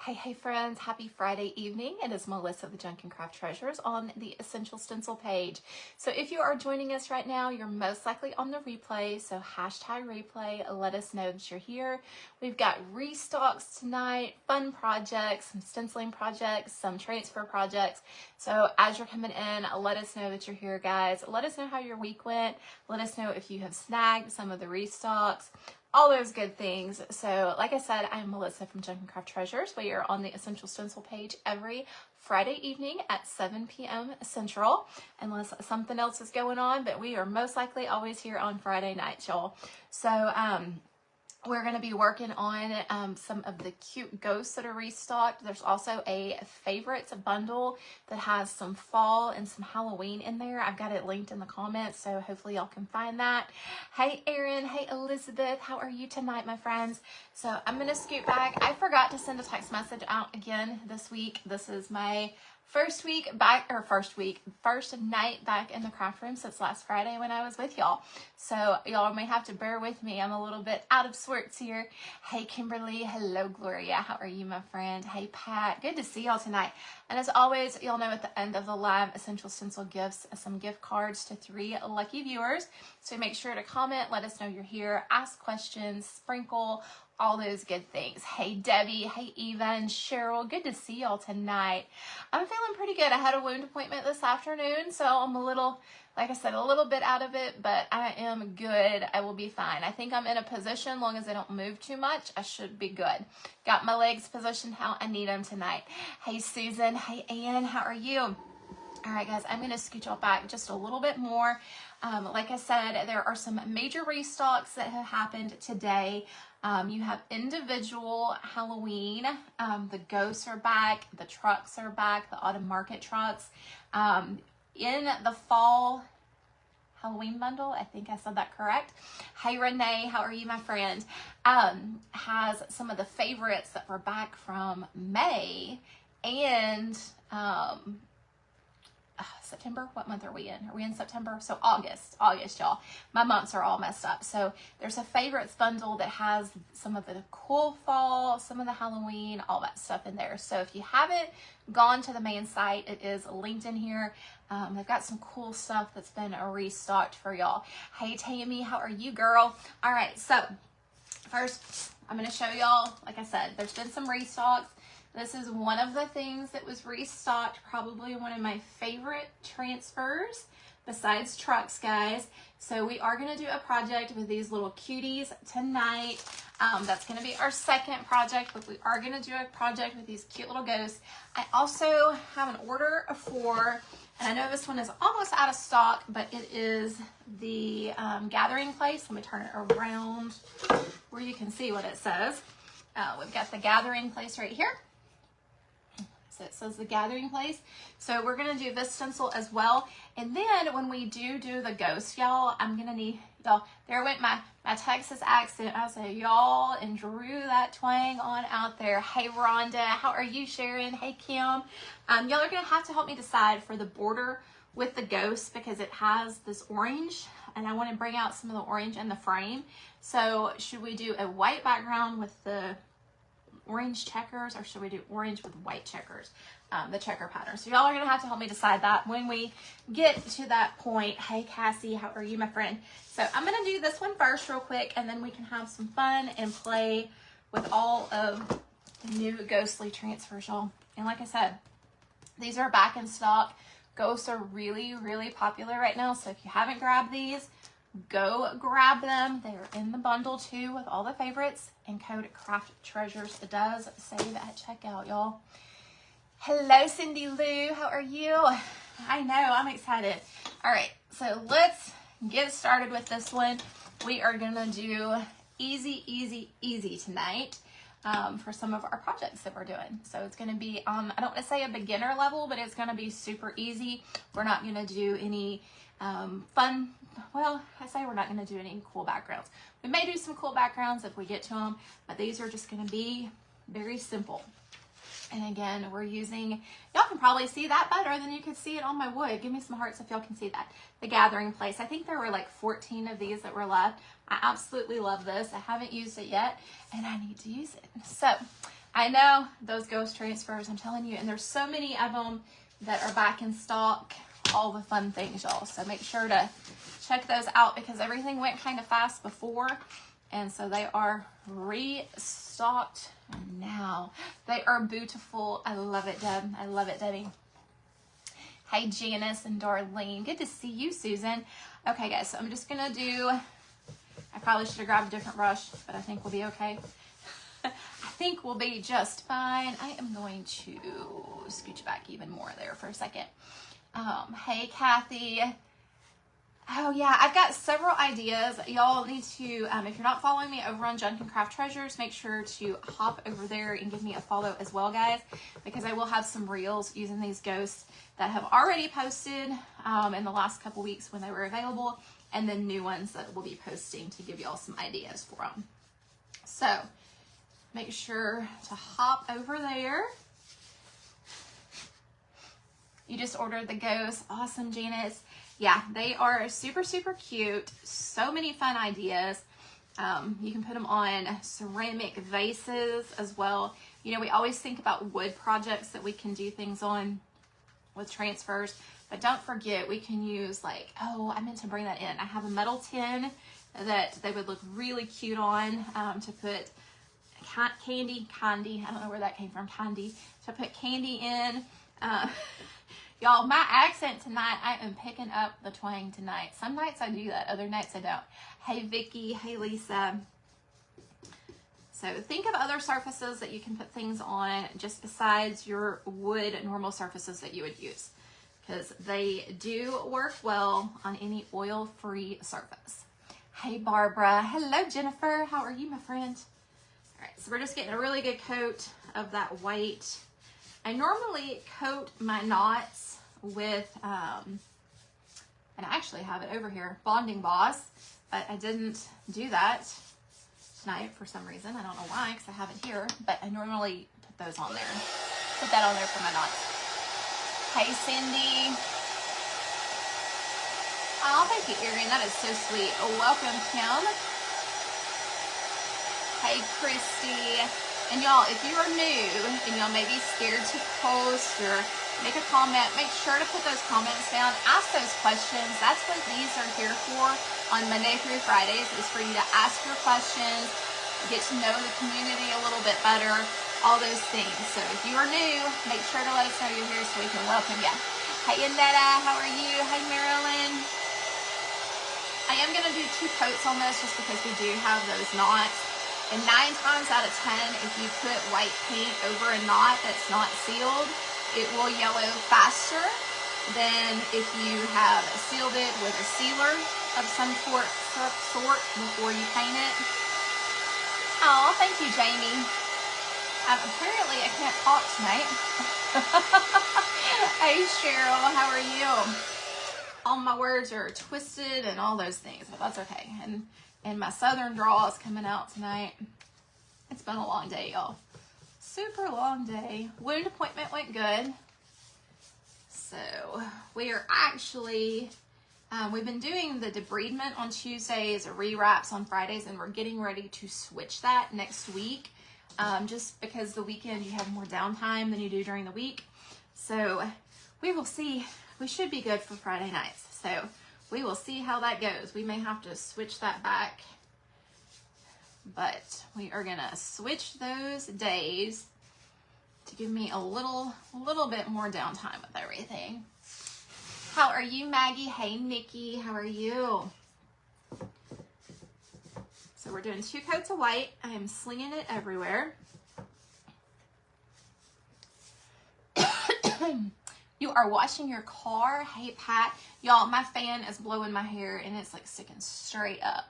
Hey friends, happy Friday evening. It is Melissa of the Junk and Craft Treasures on the Essential Stencil page. So if you are joining us right now, you're most likely on the replay. So hashtag replay, let us know that you're here. We've got restocks tonight, fun projects, some stenciling projects, some transfer projects. So as you're coming in, let us know that you're here, guys. Let us know how your week went. Let us know if you have snagged some of the restocks. All those good things. So like I said, I'm Melissa from Junk and Craft Treasures. We are on the Essential Stencil page every Friday evening at 7 p.m. Central, unless something else is going on, but we are most likely always here on Friday nights, y'all. So we're going to be working on some of the cute ghosts that are restocked. There's also a favorites bundle that has some fall and some Halloween in there. I've got it linked in the comments, so hopefully y'all can find that. Hey Erin, hey Elizabeth, how are you tonight, my friends? So I'm going to scoot back. I forgot to send a text message out again this week. This is my first night back in the craft room since last Friday when I was with y'all. So y'all may have to bear with me. I'm a little bit out of sorts here. Hey Kimberly, hello Gloria, how are you, my friend? Hey Pat, good to see y'all tonight. And as always, y'all know at the end of the live, Essential Stencil gifts some gift cards to 3 lucky viewers. So make sure to comment, let us know you're here, ask questions, sprinkle, all those good things. Hey Debbie, hey Eva and Cheryl, good to see y'all tonight. I'm feeling pretty good. I had a wound appointment this afternoon, so I'm a little, like I said, a little bit out of it, but I am good. I will be fine. I think I'm in a position, long as I don't move too much, I should be good. Got my legs positioned how I need them tonight. Hey Susan, hey Ann, how are you? All right, guys, I'm going to scoot y'all back just a little bit more. Like I said, there are some major restocks that have happened today. You have individual Halloween. The ghosts are back. The trucks are back. The autumn market trucks. In the fall Halloween bundle, I think I said that correct. Hey Renee, how are you, my friend? Has some of the favorites that were back from May and September. What month are we in? Are we in September? So August, y'all. My months are all messed up. So there's a favorites bundle that has some of the cool fall, some of the Halloween, all that stuff in there. So if you haven't gone to the main site, it is linked in here. They've got some cool stuff that's been restocked for y'all. Hey Tammy, how are you, girl? All right, so first I'm going to show y'all, like I said, there's been some restocks. This is one of the things that was restocked, probably one of my favorite transfers besides trucks, guys. So we are going to do a project with these little cuties tonight. That's going to be our second project, but we are going to do a project with these cute little ghosts. I also have an order for, and I know this one is almost out of stock, but it is the Gathering Place. Let me turn it around where you can see what it says. We've got the Gathering Place right here. So it says the Gathering Place. So we're going to do this stencil as well. And then when we do the ghost, y'all, I'm going to need, y'all, there went my Texas accent. I said, y'all, and drew that twang on out there. Hey, Rhonda, how are you, Sharon? Hey, Kim. Y'all are going to have to help me decide for the border with the ghost because it has this orange and I want to bring out some of the orange in the frame. So should we do a white background with the orange checkers or should we do orange with white checkers, the checker pattern? So y'all are gonna have to help me decide that when we get to that point. Hey Cassie, how are you, my friend? So I'm gonna do this one first real quick and then we can have some fun and play with all of the new ghostly transfers, y'all. And like I said, these are back in stock. Ghosts are really, really popular right now, so if you haven't grabbed these, go grab them. They're in the bundle too with all the favorites and code Craft Treasures. It does say that at checkout, y'all. Hello, Cindy Lou. How are you? I know, I'm excited. All right, so let's get started with this one. We are gonna do easy, easy, easy tonight for some of our projects that we're doing. So it's gonna be, I don't wanna say a beginner level, but it's gonna be super easy. We're not gonna do any fun, well, I say we're not going to do any cool backgrounds. We may do some cool backgrounds if we get to them, but these are just going to be very simple. And again, we're using, y'all can probably see that better than you could see it on my wood. Give me some hearts if y'all can see that. The Gathering Place. I think there were like 14 of these that were left. I absolutely love this. I haven't used it yet, and I need to use it. So I know those ghost transfers, I'm telling you, and there's so many of them that are back in stock, all the fun things, y'all. So make sure to check those out because everything went kind of fast before, and so they are restocked now. They are beautiful. I love it, Deb. I love it, Debbie. Hey, Janice and Darlene. Good to see you, Susan. Okay, guys, so I'm just going to do, I probably should have grabbed a different brush, but I think we'll be okay. I think we'll be just fine. I am going to scooch back even more there for a second. Hey, Kathy. Oh, yeah, I've got several ideas. Y'all need to, if you're not following me over on Junk and Craft Treasures, make sure to hop over there and give me a follow as well, guys, because I will have some reels using these ghosts that have already posted in the last couple weeks when they were available, and then new ones that we'll be posting to give y'all some ideas for them. So make sure to hop over there. You just ordered the ghosts. Awesome, Janice. Yeah, they are super, super cute. So many fun ideas. You can put them on ceramic vases as well. You know, we always think about wood projects that we can do things on with transfers, but don't forget we can use, like, oh, I meant to bring that in. I have a metal tin that they would look really cute on to put candy, I don't know where that came from, candy, to put candy in. Y'all, my accent tonight, I am picking up the twang tonight. Some nights I do that, other nights I don't. Hey, Vicky. Hey, Lisa. So think of other surfaces that you can put things on just besides your wood normal surfaces that you would use, because they do work well on any oil-free surface. Hey, Barbara. Hello, Jennifer. How are you, my friend? All right, so we're just getting a really good coat of that white. I normally coat my knots with, and I actually have it over here, Bonding Boss, but I didn't do that tonight for some reason. I don't know why, because I have it here, but I normally put those on there. Put that on there for my knots. Hey, Cindy. Oh, thank you, Erin. That is so sweet. Oh, welcome, Kim. Hey, Christy. And y'all, if you are new and y'all may be scared to post or make a comment, make sure to put those comments down. Ask those questions. That's what these are here for on Monday through Fridays, is for you to ask your questions, get to know the community a little bit better, all those things. So if you are new, make sure to let us know you're here so we can welcome you. Hey, Annetta, how are you? Hey, Marilyn. I am going to do 2 coats on this just because we do have those knots. And 9 times out of 10, if you put white paint over a knot that's not sealed, it will yellow faster than if you have sealed it with a sealer of some sort before you paint it. Oh, thank you, Jamie. Apparently, I can't talk tonight. Hey, Cheryl, how are you? All my words are twisted and all those things, but that's okay. And my southern drawl is coming out tonight. It's been a long day, y'all. Super long day. Wound appointment went good. So we are actually, we've been doing the debridement on Tuesdays, rewraps on Fridays, and we're getting ready to switch that next week. Just because the weekend you have more downtime than you do during the week. So we will see. We should be good for Friday nights. So we will see how that goes. We may have to switch that back, but we are gonna switch those days to give me a little bit more downtime with everything. How are you, Maggie? Hey, Nikki, how are you? So we're doing 2 coats of white. I am slinging it everywhere. You are washing your car. Hey, Pat. Y'all, my fan is blowing my hair and it's like sticking straight up.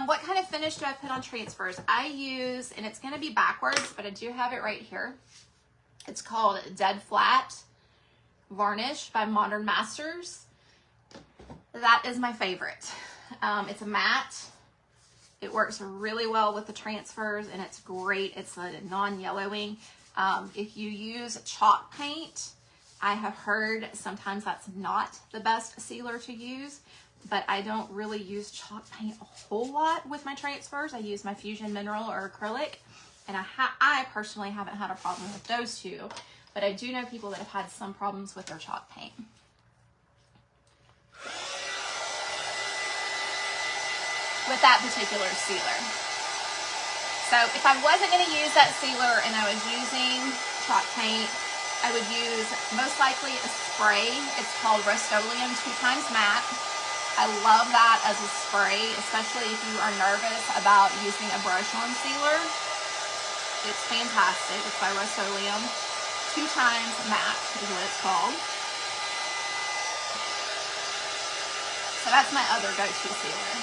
What kind of finish do I put on transfers? I use, and it's going to be backwards, but I do have it right here. It's called Dead Flat Varnish by Modern Masters. That is my favorite. It's a matte. It works really well with the transfers and it's great. It's a non-yellowing. If you use chalk paint, I have heard sometimes that's not the best sealer to use, but I don't really use chalk paint a whole lot with my transfers. I use my Fusion Mineral or acrylic, And I personally haven't had a problem with those two, but I do know people that have had some problems with their chalk paint. With that particular sealer. So if I wasn't going to use that sealer and I was using chalk paint, I would use most likely a spray. It's called Rust-Oleum 2x Matte. I love that as a spray, especially if you are nervous about using a brush-on sealer. It's fantastic. It's by Rust-Oleum 2x Matte is what it's called. So that's my other go-to sealer.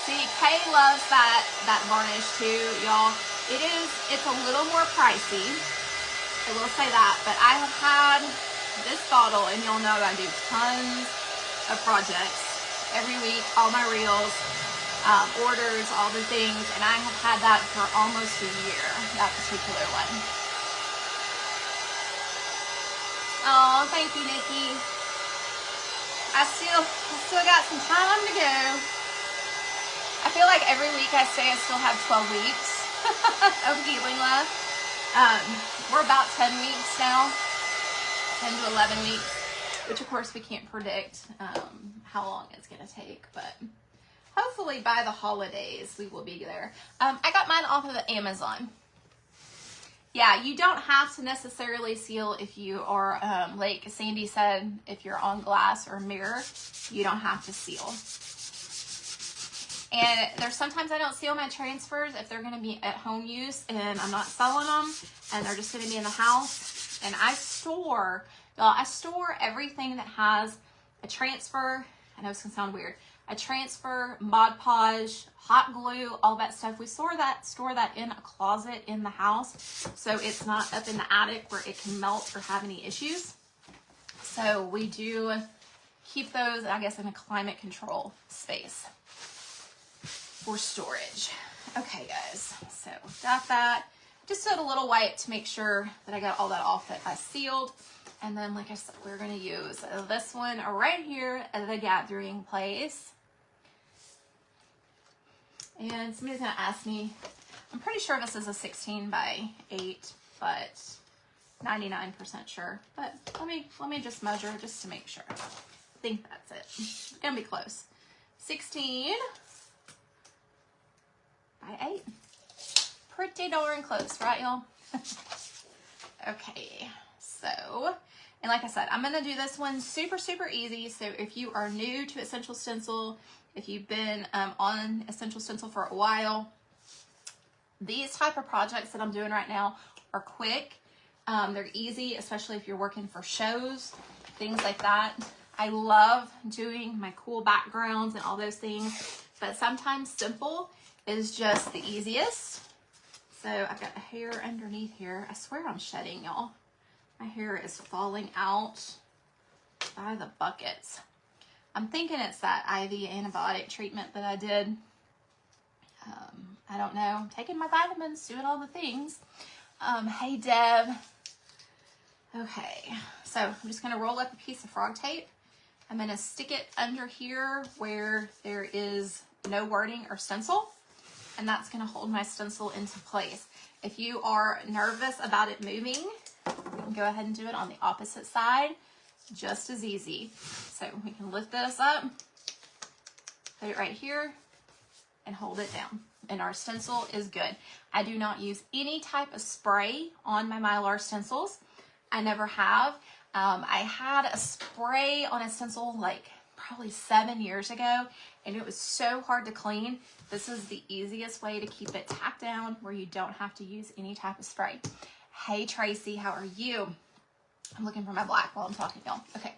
See, Kay loves that varnish too, y'all. It's a little more pricey. I will say that, but I have had this bottle, and y'all know I do tons of projects every week, all my reels, orders, all the things, and I have had that for almost a year, that particular one. Oh, thank you, Nikki. I still got some time to go. I feel like every week I say I still have 12 weeks of healing left. We're about 10 weeks now, 10 to 11 weeks, which of course we can't predict how long it's going to take, but hopefully by the holidays we will be there. I got mine off of Amazon. Yeah, you don't have to necessarily seal if you are, like Sandy said, if you're on glass or mirror, you don't have to seal. And there's sometimes I don't seal my transfers if they're going to be at home use and I'm not selling them and they're just going to be in the house. And I store everything that has a transfer. I know it's going to sound weird. A transfer, Mod Podge, hot glue, all that stuff. We store that in a closet in the house, so it's not up in the attic where it can melt or have any issues. So we do keep those, I guess, in a climate control space for storage. Okay, guys, so got that. Just did a little wipe to make sure that I got all that off that I sealed. And then, like I said, we're going to use this one right here at the gathering place. And somebody's going to ask me, I'm pretty sure this is a 16 by 8, but 99% sure. But let me just measure just to make sure. I think that's it. It's going to be close. 16 by 8. Pretty darn close, right, y'all? Okay, so, and like I said, I'm going to do this one super, super easy. So if you are new to Essential Stencil, if you've been on Essential Stencil for a while, these type of projects that I'm doing right now are quick. They're easy, especially if you're working for shows, things like that. I love doing my cool backgrounds and all those things, but sometimes simple is just the easiest. So I've got a hair underneath here. I swear I'm shedding, y'all. My hair is falling out by the buckets. I'm thinking it's that IV antibiotic treatment that I did. I don't know. I'm taking my vitamins, doing all the things. Hey, Deb. Okay, so I'm just going to roll up a piece of frog tape. I'm going to stick it under here where there is no wording or stencil, and that's going to hold my stencil into place. If you are nervous about it moving, we can go ahead and do it on the opposite side, just as easy. So we can lift this up, put it right here, and hold it down. And our stencil is good. I do not use any type of spray on my Mylar stencils. I never have. I had a spray on a stencil like probably 7 years ago, and it was so hard to clean. This is the easiest way to keep it tacked down where you don't have to use any type of spray. Hey, Tracy, how are you? I'm looking for my black while I'm talking, y'all. Okay,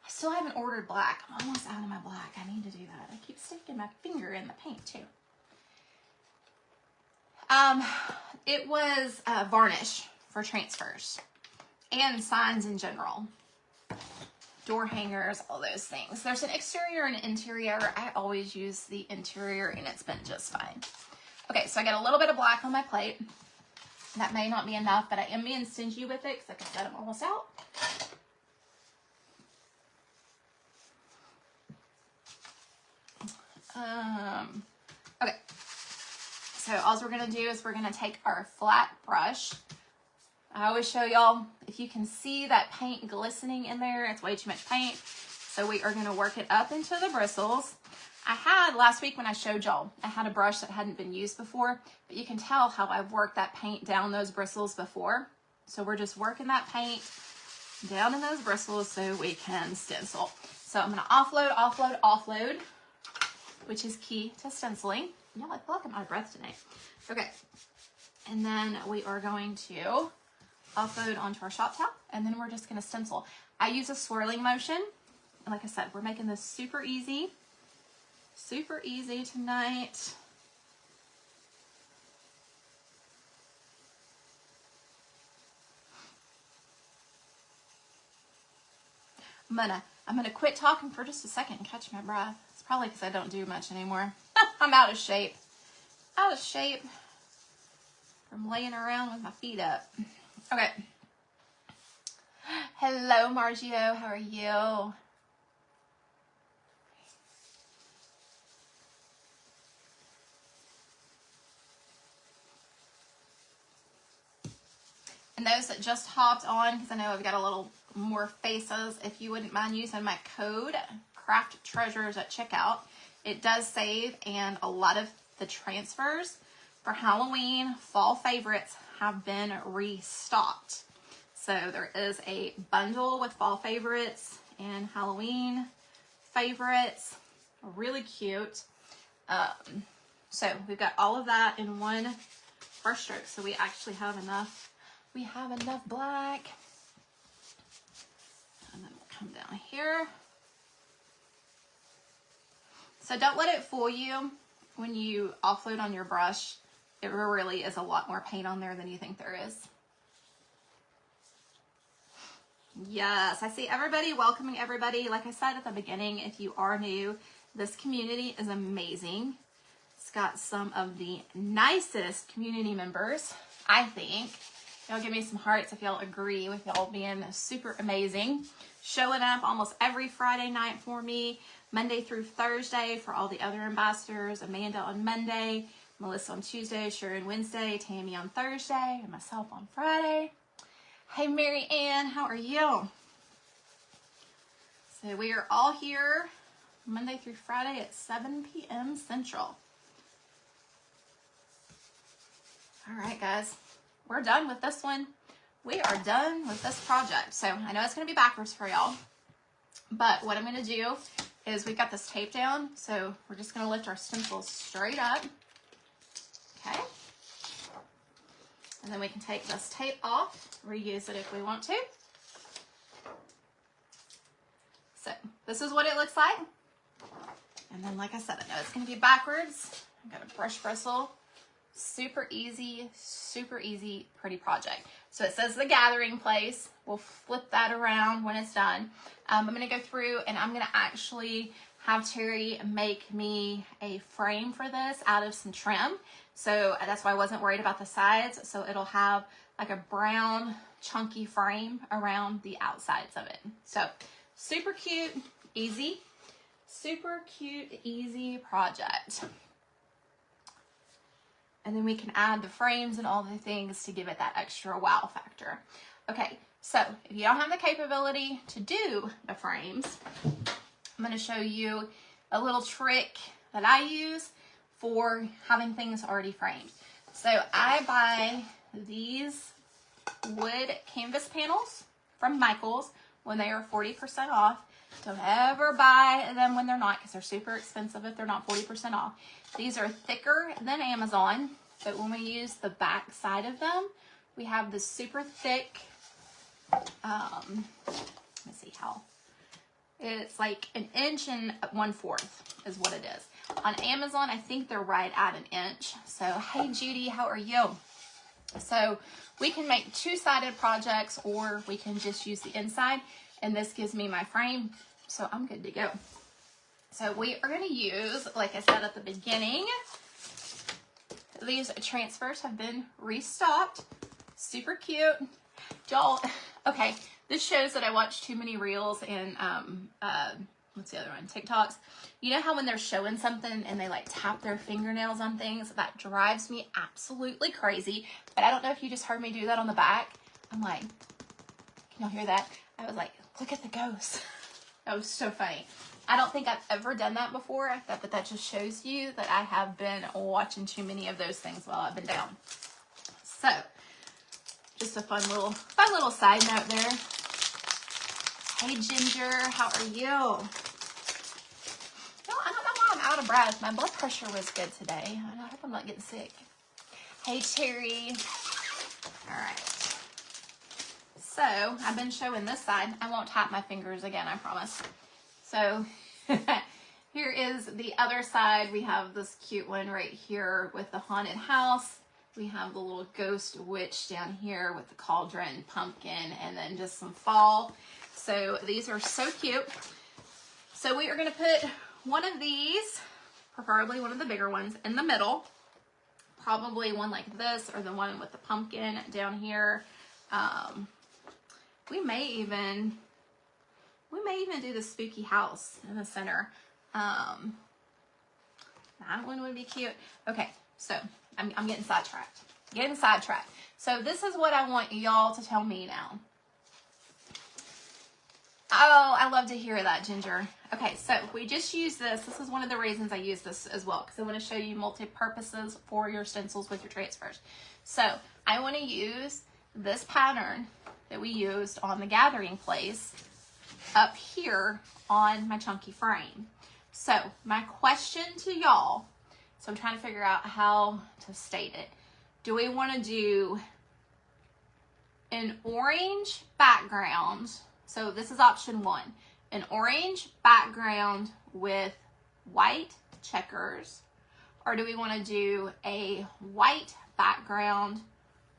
I still haven't ordered black. I'm almost out of my black. I need to do that. I keep sticking my finger in the paint too. It was varnish for transfers and signs in general. Door hangers, all those things. There's an exterior and interior. I always use the interior and it's been just fine. Okay, so I got a little bit of black on my plate. That may not be enough, but I am being stingy with it because like I said, I'm almost out. Okay, so all we're gonna do is we're gonna take our flat brush. I always show y'all, if you can see that paint glistening in there, it's way too much paint. So we are gonna work it up into the bristles. I had, last week when I showed y'all, I had a brush that hadn't been used before, but you can tell how I've worked that paint down those bristles before. So we're just working that paint down in those bristles so we can stencil. So I'm gonna offload, offload, offload, which is key to stenciling. Y'all, I feel like I'm out of breath tonight. Okay, and then we are going to offload onto our shop towel, and then we're just gonna stencil. I use a swirling motion, and like I said, we're making this super easy tonight. I'm gonna quit talking for just a second and catch my breath. It's probably because I don't do much anymore. I'm out of shape. Out of shape from laying around with my feet up. Okay. Hello, Margio. How are you? And those that just hopped on, because I know I've got a little more faces, if you wouldn't mind using my code, Craft Treasures at checkout, it does save, and a lot of the transfers for Halloween fall favorites have been restocked. So there is a bundle with fall favorites and Halloween favorites. Really cute. So we've got all of that in one brush stroke. So we actually have enough. We have enough black. And then we'll come down here. So don't let it fool you when you offload on your brush. It really is a lot more paint on there than you think there is. Yes, I see everybody, welcoming everybody. Like I said at the beginning, if you are new, this community is amazing. It's got some of the nicest community members, I think. Y'all give me some hearts if y'all agree with y'all being super amazing. Showing up almost every Friday night for me, Monday through Thursday for all the other ambassadors. Amanda on Monday, Melissa on Tuesday, Sharon Wednesday, Tammy on Thursday, and myself on Friday. Hey, Mary Ann, how are you? So we are all here Monday through Friday at 7 p.m. Central. All right, guys, we're done with this one. We are done with this project. So I know it's going to be backwards for y'all, but what I'm going to do is we've got this tape down. So we're just going to lift our stencils straight up. Okay. And then we can take this tape off, reuse it if we want to. So this is what it looks like. And then, like I said, I know it's going to be backwards. I've got a brush bristle. Super easy, pretty project. So it says the gathering place. We'll flip that around when it's done. I'm going to go through and I'm going to actually have Terry make me a frame for this out of some trim. So that's why I wasn't worried about the sides. So it'll have like a brown chunky frame around the outsides of it. So super cute, easy, super cute, easy project. And then we can add the frames and all the things to give it that extra wow factor. Okay, so if you don't have the capability to do the frames, I'm going to show you a little trick that I use for having things already framed. So I buy these wood canvas panels from Michaels when they are 40% off. Don't ever buy them when they're not, because they're super expensive if they're not 40% off. These are thicker than Amazon, but when we use the back side of them, we have this super thick, let me see how, it's like 1 1/4 is what it is. On Amazon, I think they're right at 1 inch. So, hey Judy, how are you? So we can make 2-sided projects, or we can just use the inside, and this gives me my frame, so I'm good to go. So we are going to use, like I said at the beginning, these transfers have been restocked. Super cute. Y'all, okay, this shows that I watch too many reels and what's the other one? TikToks. You know how when they're showing something and they like tap their fingernails on things? That drives me absolutely crazy. But I don't know if you just heard me do that on the back. I'm like, can y'all hear that? I was like, look at the ghost. That was so funny. I don't think I've ever done that before, but that just shows you that I have been watching too many of those things while I've been down. So, just a fun little side note there. Hey Ginger, how are you? No, I don't know why I'm out of breath. My blood pressure was good today. I hope I'm not getting sick. Hey Terry. All right. So, I've been showing this side. I won't tap my fingers again, I promise. So, here is the other side. We have this cute one right here with the haunted house. We have the little ghost witch down here with the cauldron, pumpkin, and then just some fall. So, these are so cute. So, we are going to put one of these, preferably one of the bigger ones, in the middle. Probably one like this or the one with the pumpkin down here. We may even do the spooky house in the center. That one would be cute. Okay, so I'm getting sidetracked. So this is what I want y'all to tell me now. Oh, I love to hear that, Ginger. Okay, so we just use this. This is one of the reasons I use this as well, because I want to show you multi-purposes for your stencils with your transfers. So I want to use this pattern that we used on the gathering place up here on my chunky frame. So my question to y'all, so I'm trying to figure out how to state it. Do we want to do an orange background? So this is option one, an orange background with white checkers, or do we want to do a white background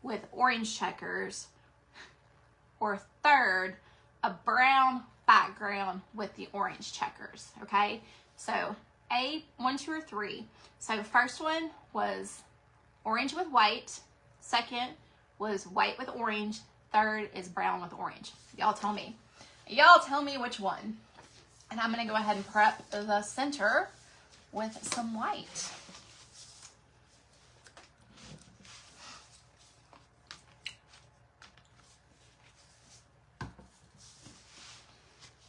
with orange checkers, or third, a brown background with the orange checkers? Okay, so A, 1, 2, or 3. So first one was orange with white, second was white with orange, third is brown with orange. Y'all tell me. Y'all tell me which one. And I'm going to go ahead and prep the center with some white.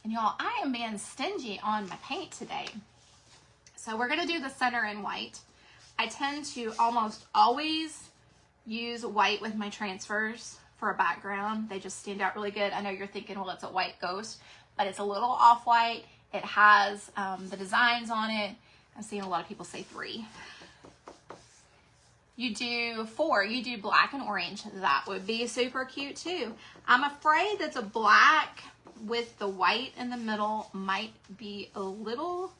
And y'all, I am being stingy on my paint today. So we're going to do the center in white. I tend to almost always use white with my transfers for a background. They just stand out really good. I know you're thinking, well, it's a white ghost, but it's a little off-white. It has the designs on it. I'm seeing a lot of people say 3. You do 4. You do black and orange. That would be super cute too. I'm afraid that the black with the white in the middle might be a little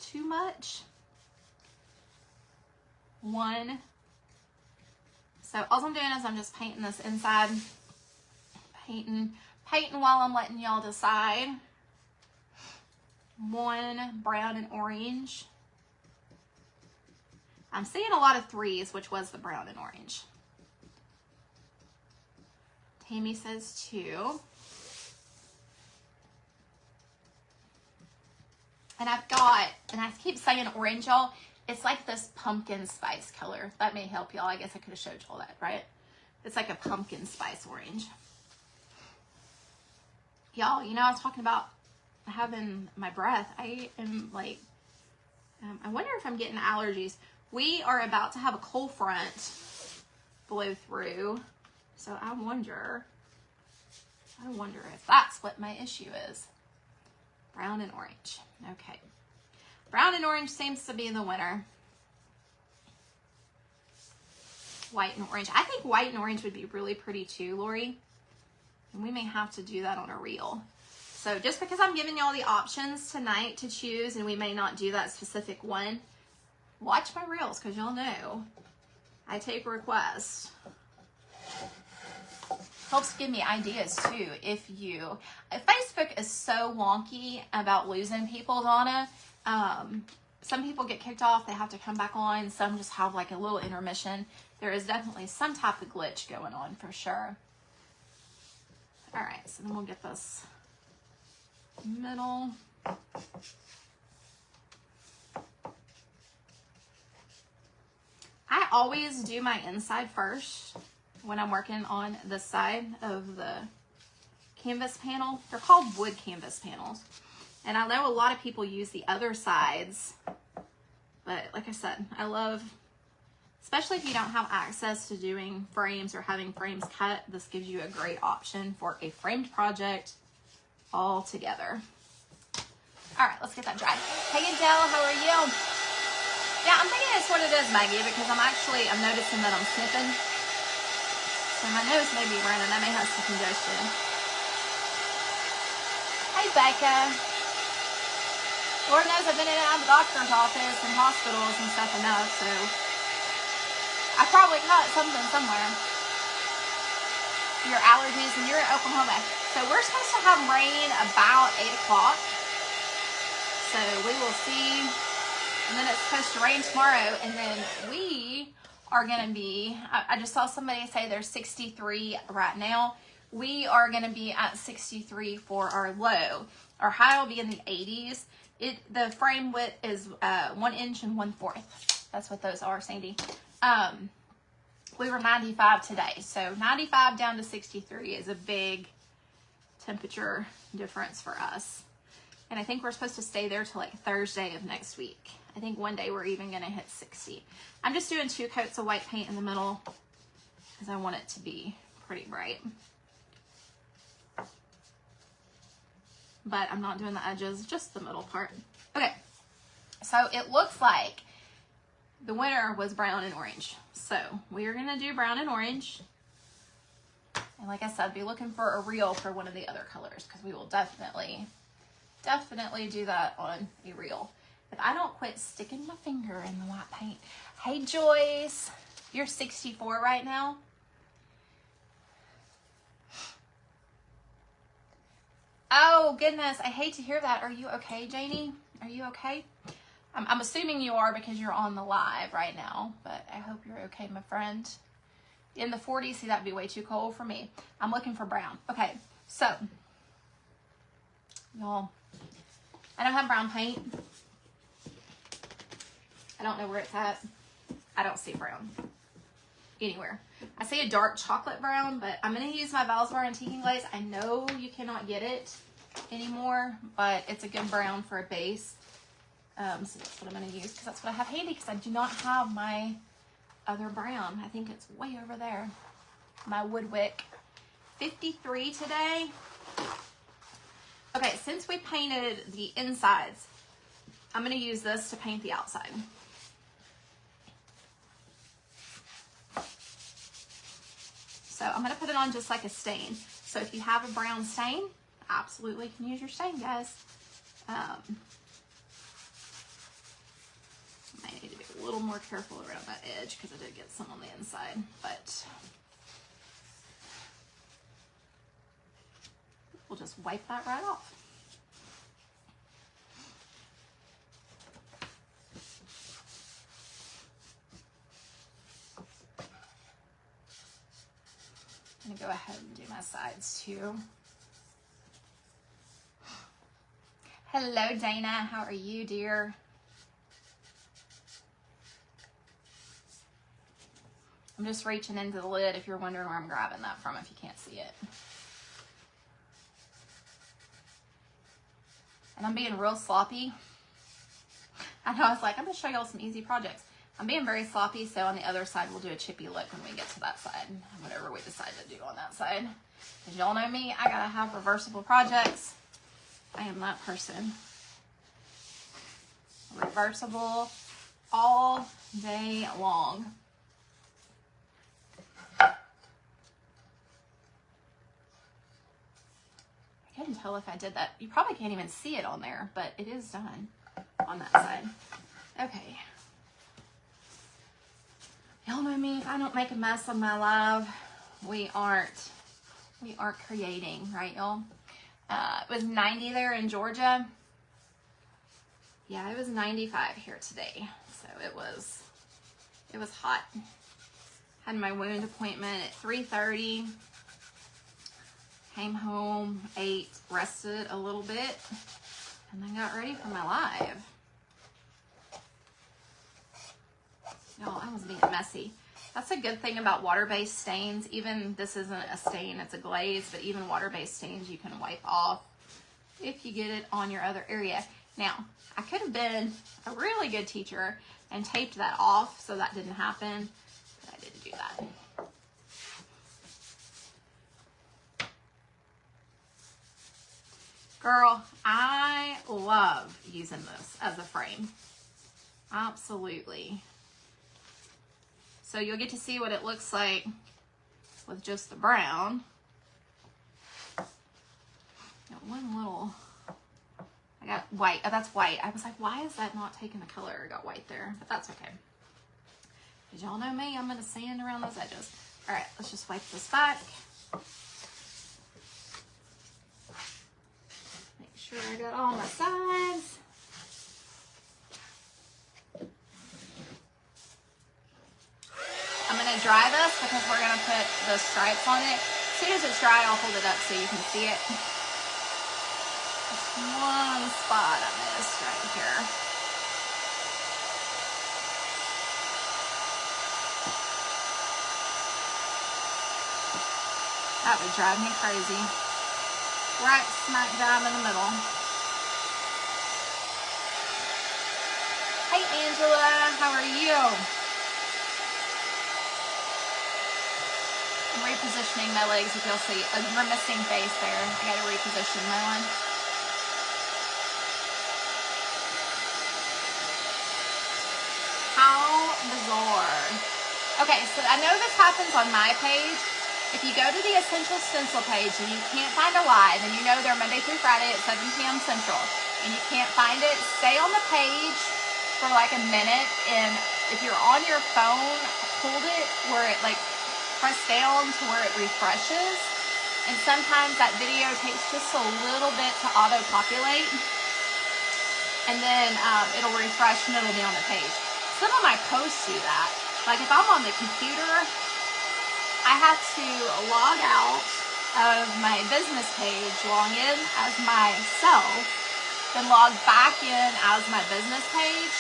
too much. 1. So all I'm doing is I'm just painting this inside, painting while I'm letting y'all decide. 1 brown and orange. I'm seeing a lot of 3s, which was the brown and orange. Tammy says 2. And I've got, and I keep saying orange, y'all. It's like this pumpkin spice color. That may help y'all. I guess I could have showed y'all that, right? It's like a pumpkin spice orange. Y'all, you know, I was talking about having my breath. I am like, I wonder if I'm getting allergies. We are about to have a cold front blow through. So I wonder if that's what my issue is. Brown and orange. Okay. Brown and orange seems to be the winner. White and orange. I think white and orange would be really pretty too, Lori. And we may have to do that on a reel. So just because I'm giving y'all the options tonight to choose, and we may not do that specific one, watch my reels because y'all know I take requests. Helps give me ideas too. If Facebook is so wonky about losing people, Donna. Some people get kicked off, they have to come back on. Some just have like a little intermission. There is definitely some type of glitch going on for sure. All right, so then we'll get this middle. I always do my inside first when I'm working on the side of the canvas panel. They're called wood canvas panels. And I know a lot of people use the other sides, but like I said, I love, especially if you don't have access to doing frames or having frames cut, this gives you a great option for a framed project all together. All right, let's get that dry. Hey Adele, how are you? Yeah, I'm thinking it's what it is, Maggie, because I'm noticing that I'm sniffing. So my nose may be running. I may have some congestion. Hey, Becca. Lord knows I've been in and out of the doctor's office and hospitals and stuff enough, so I probably caught something somewhere. Your allergies, and you're in Oklahoma. So we're supposed to have rain about 8 o'clock. So we will see. And then it's supposed to rain tomorrow. And then we are going to be, I just saw somebody say there's 63 right now. We are going to be at 63 for our low. Our high will be in the 80s. The frame width is 1 inch and 1/4. That's what those are, Sandy. We were 95 today. So 95 down to 63 is a big temperature difference for us. And I think we're supposed to stay there till like Thursday of next week. I think one day we're even going to hit 60. I'm just doing 2 coats of white paint in the middle because I want it to be pretty bright. But I'm not doing the edges, just the middle part. Okay, so it looks like the winner was brown and orange. So we are going to do brown and orange. And like I said, be looking for a reel for one of the other colors because we will definitely do that on a reel. If I don't quit sticking my finger in the white paint. Hey, Joyce, you're 64 right now. Oh, goodness. I hate to hear that. Are you okay, Janie? Are you okay? I'm assuming you are because you're on the live right now, but I hope you're okay, my friend. In the 40s, see, that'd be way too cold for me. I'm looking for brown. Okay, so, y'all, I don't have brown paint. I don't know where it's at. I don't see brown anywhere. I see a dark chocolate brown, but I'm going to use my Valspar Antiquing Glaze. I know you cannot get it anymore, but it's a good brown for a base. So that's what I'm going to use because that's what I have handy because I do not have my other brown. I think it's way over there. My Woodwick 53 today. Okay, since we painted the insides, I'm going to use this to paint the outside. So I'm going to put it on just like a stain. So if you have a brown stain, absolutely can use your stain, guys. I need to be a little more careful around that edge because I did get some on the inside, but we'll just wipe that right off. I'm going to go ahead and do my sides too. Hello, Dana. How are you, dear? I'm just reaching into the lid if you're wondering where I'm grabbing that from if you can't see it. And I'm being real sloppy. I know, I was like, I'm going to show y'all some easy projects. I'm being very sloppy, so on the other side, we'll do a chippy look when we get to that side, whatever we decide to do on that side. Because y'all know me, I gotta have reversible projects. I am that person. Reversible all day long. I couldn't tell if I did that. You probably can't even see it on there, but it is done on that side. Okay. Y'all know me, if I don't make a mess on my live, we aren't creating, right, y'all? It was 90 there in Georgia. Yeah, it was 95 here today. So it was hot. Had my wound appointment at 3:30. Came home, ate, rested a little bit, and then got ready for my live. Y'all, I was being messy. That's a good thing about water-based stains. Even this isn't a stain, it's a glaze, but even water-based stains you can wipe off if you get it on your other area. Now, I could have been a really good teacher and taped that off so that didn't happen, but I didn't do that. Girl, I love using this as a frame. Absolutely. So you'll get to see what it looks like with just the brown. Got one little, I got white. Oh, that's white. I was like, why is that not taking the color? I got white there, but that's okay. Because y'all know me, I'm going to sand around those edges. All right, let's just wipe this back. Make sure I got all my sides. I'm going to dry this because we're going to put the stripes on it. As soon as it's dry, I'll hold it up so you can see it. Just one spot I missed right here. That would drive me crazy. Right smack dab in the middle. Hey Angela, how are you? I'm repositioning my legs, if you'll see a grimacing face there. I gotta reposition my one. How bizarre. Okay, so I know this happens on my page. If you go to the Essential Stencil page and you can't find a live, and you know they're Monday through Friday at 7 p.m. Central, and you can't find it, stay on the page for like a minute, and if you're on your phone, hold it where it like press down to where it refreshes, and sometimes that video takes just a little bit to auto-populate, and then it'll refresh and it'll be on the page. Some of my posts do that. Like if I'm on the computer, I have to log out of my business page, log in as myself, then log back in as my business page,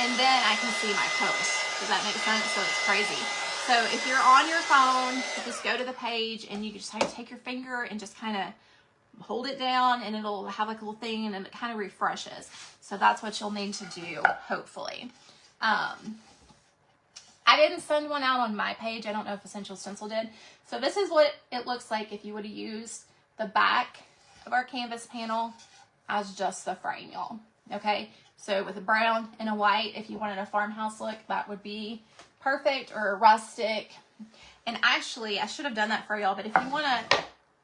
and then I can see my posts. Does that make sense? So it's crazy. So if you're on your phone, you just go to the page and you just have to take your finger and just kind of hold it down, and it'll have like a little thing, and it kind of refreshes. So that's what you'll need to do, hopefully. I didn't send one out on my page. I don't know if Essential Stencil did. So this is what it looks like if you would have used the back of our canvas panel as just the frame, y'all. Okay, so with a brown and a white, if you wanted a farmhouse look, that would be perfect, or a rustic. And actually, I should have done that for y'all, but if you want to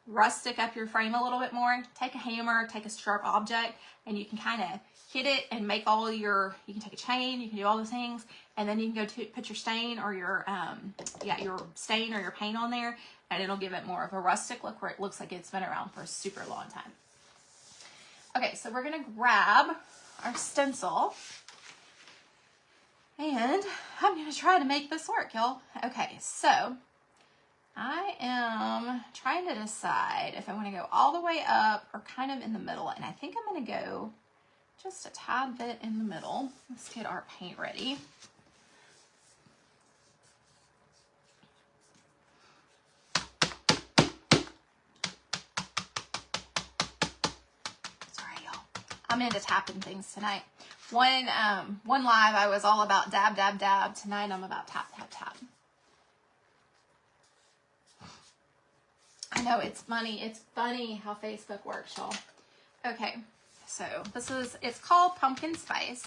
rustic up your frame a little bit more, take a hammer, take a sharp object, and you can kind of hit it and make all your, you can take a chain, you can do all those things, and then you can go to put your stain or your your stain or your paint on there, and it'll give it more of a rustic look where it looks like it's been around for a super long time. Okay, so we're gonna grab our stencil, and I'm gonna try to make this work, y'all. Okay, so I am trying to decide if I want to go all the way up or kind of in the middle, and I think I'm going to go just a tad bit in the middle. Let's get our paint ready. Sorry, y'all. I'm into tapping things tonight. One live I was all about dab, dab, dab. Tonight I'm about tap, tap, tap. I know it's funny. It's funny how Facebook works, y'all. Okay, so this is, it's called Pumpkin Spice.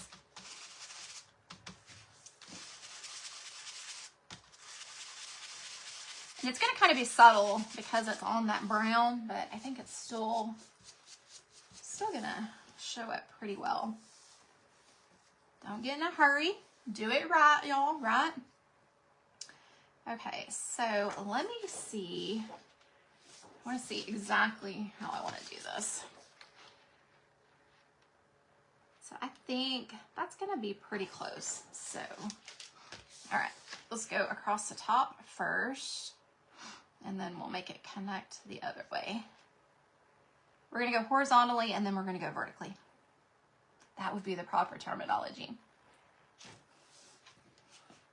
And it's going to kind of be subtle because it's on that brown, but I think it's still going to show up pretty well. Don't get in a hurry. Do it right, y'all, right? Okay, so let me see. I want to see exactly how I want to do this. So I think that's going to be pretty close. So, all right, let's go across the top first. and then we'll make it connect the other way. We're gonna go horizontally and then we're gonna go vertically. That would be the proper terminology.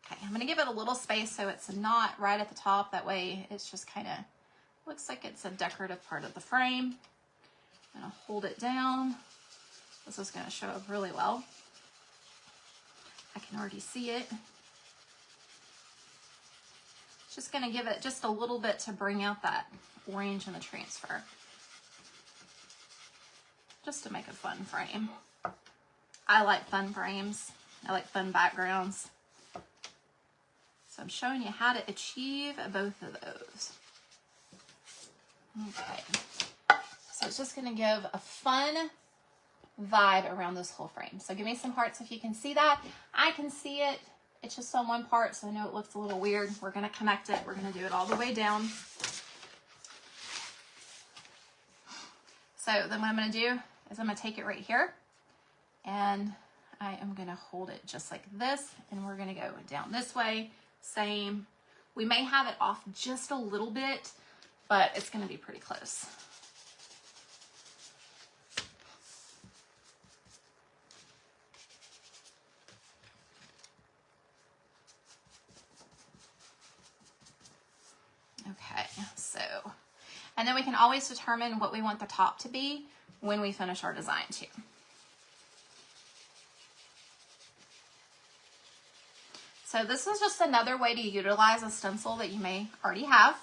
Okay, I'm gonna give it a little space so it's not right at the top. That way it's just kind of looks like it's a decorative part of the frame. I'm gonna hold it down. This is gonna show up really well. I can already see it. Just gonna give it just a little bit to bring out that orange in the transfer. Just to make a fun frame. I like fun frames. I like fun backgrounds. So I'm showing you how to achieve both of those. Okay. So it's just gonna give a fun vibe around this whole frame. So give me some hearts if you can see that. I can see it. It's just on one part, so I know it looks a little weird. We're gonna connect it. We're gonna do it all the way down. So then what I'm gonna do is I'm gonna take it right here and I am gonna hold it just like this, and we're gonna go down this way, same. We may have it off just a little bit, but it's gonna be pretty close. Okay, so, and then we can always determine what we want the top to be when we finish our design too. So this is just another way to utilize a stencil that you may already have,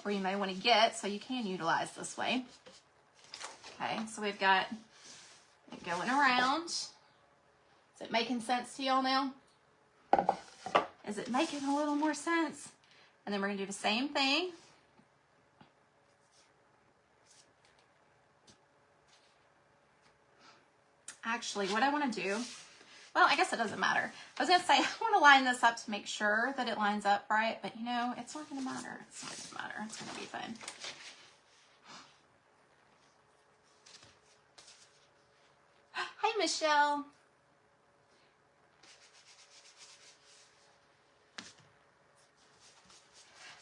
or you may want to get, so you can utilize this way. Okay, so we've got it going around. Is it making sense to y'all now? Is it making a little more sense? And then we're gonna do the same thing. Actually, what I wanna do, well, I guess it doesn't matter. I was gonna say, I wanna line this up to make sure that it lines up right, but you know, it's not gonna matter. It's not gonna matter, it's gonna be fun. Hi, Michelle.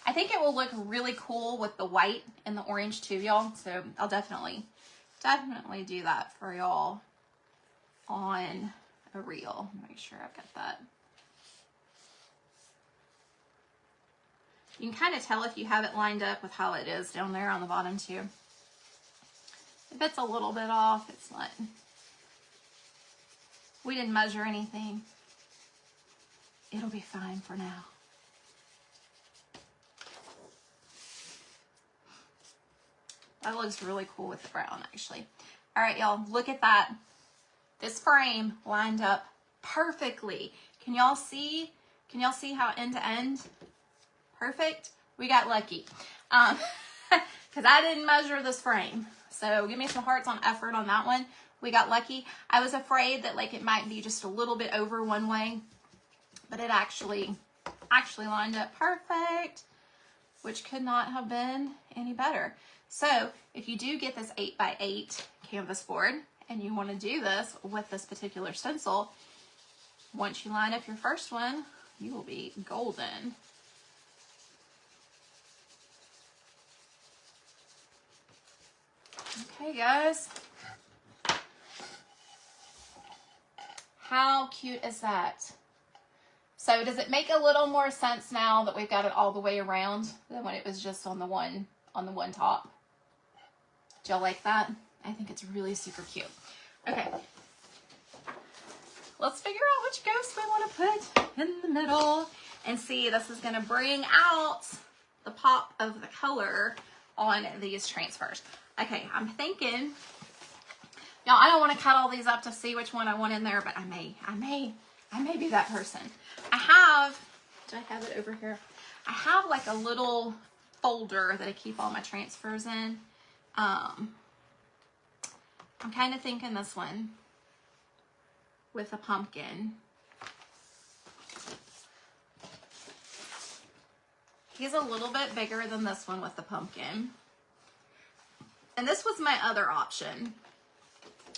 I think it will look really cool with the white and the orange too, y'all. So I'll definitely do that for y'all on a reel. Make sure I've got that. You can kind of tell if you have it lined up with how it is down there on the bottom too. If it's a little bit off, it's not. We didn't measure anything. It'll be fine for now. That looks really cool with the brown, actually. All right, y'all, look at that. This frame lined up perfectly. Can y'all see? Can y'all see how end to end? Perfect. We got lucky. Because I didn't measure this frame. So give me some hearts on effort on that one. We got lucky. I was afraid that like it might be just a little bit over one way, but it actually lined up perfect, which could not have been any better. So if you do get this 8x8 canvas board and you want to do this with this particular stencil, once you line up your first one, you will be golden. Okay, guys. How cute is that? So does it make a little more sense now that we've got it all the way around than when it was just on the one top? Do y'all like that? I think it's really super cute. Okay. Let's figure out which ghost we want to put in the middle. And see, this is going to bring out the pop of the color on these transfers. Okay, I'm thinking, y'all, I don't want to cut all these up to see which one I want in there, but I may be that person. Do I have it over here? I have like a little folder that I keep all my transfers in. I'm kind of thinking this one with a pumpkin. He's a little bit bigger than this one with the pumpkin. And this was my other option,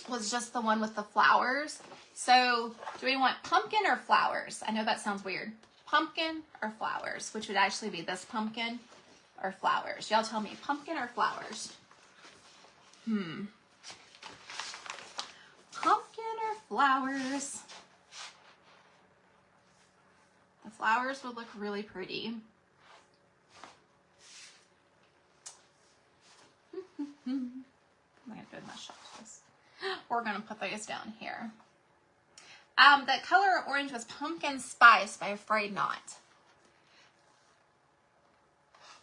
was just the one with the flowers. So do we want pumpkin or flowers? I know that sounds weird. pumpkin or flowers, which would actually be this pumpkin or flowers. Y'all tell me, pumpkin or flowers? Pumpkin or flowers? The flowers would look really pretty. I'm going to do my shots. We're going to put those down here. The color orange was Pumpkin Spice by Afraid Not.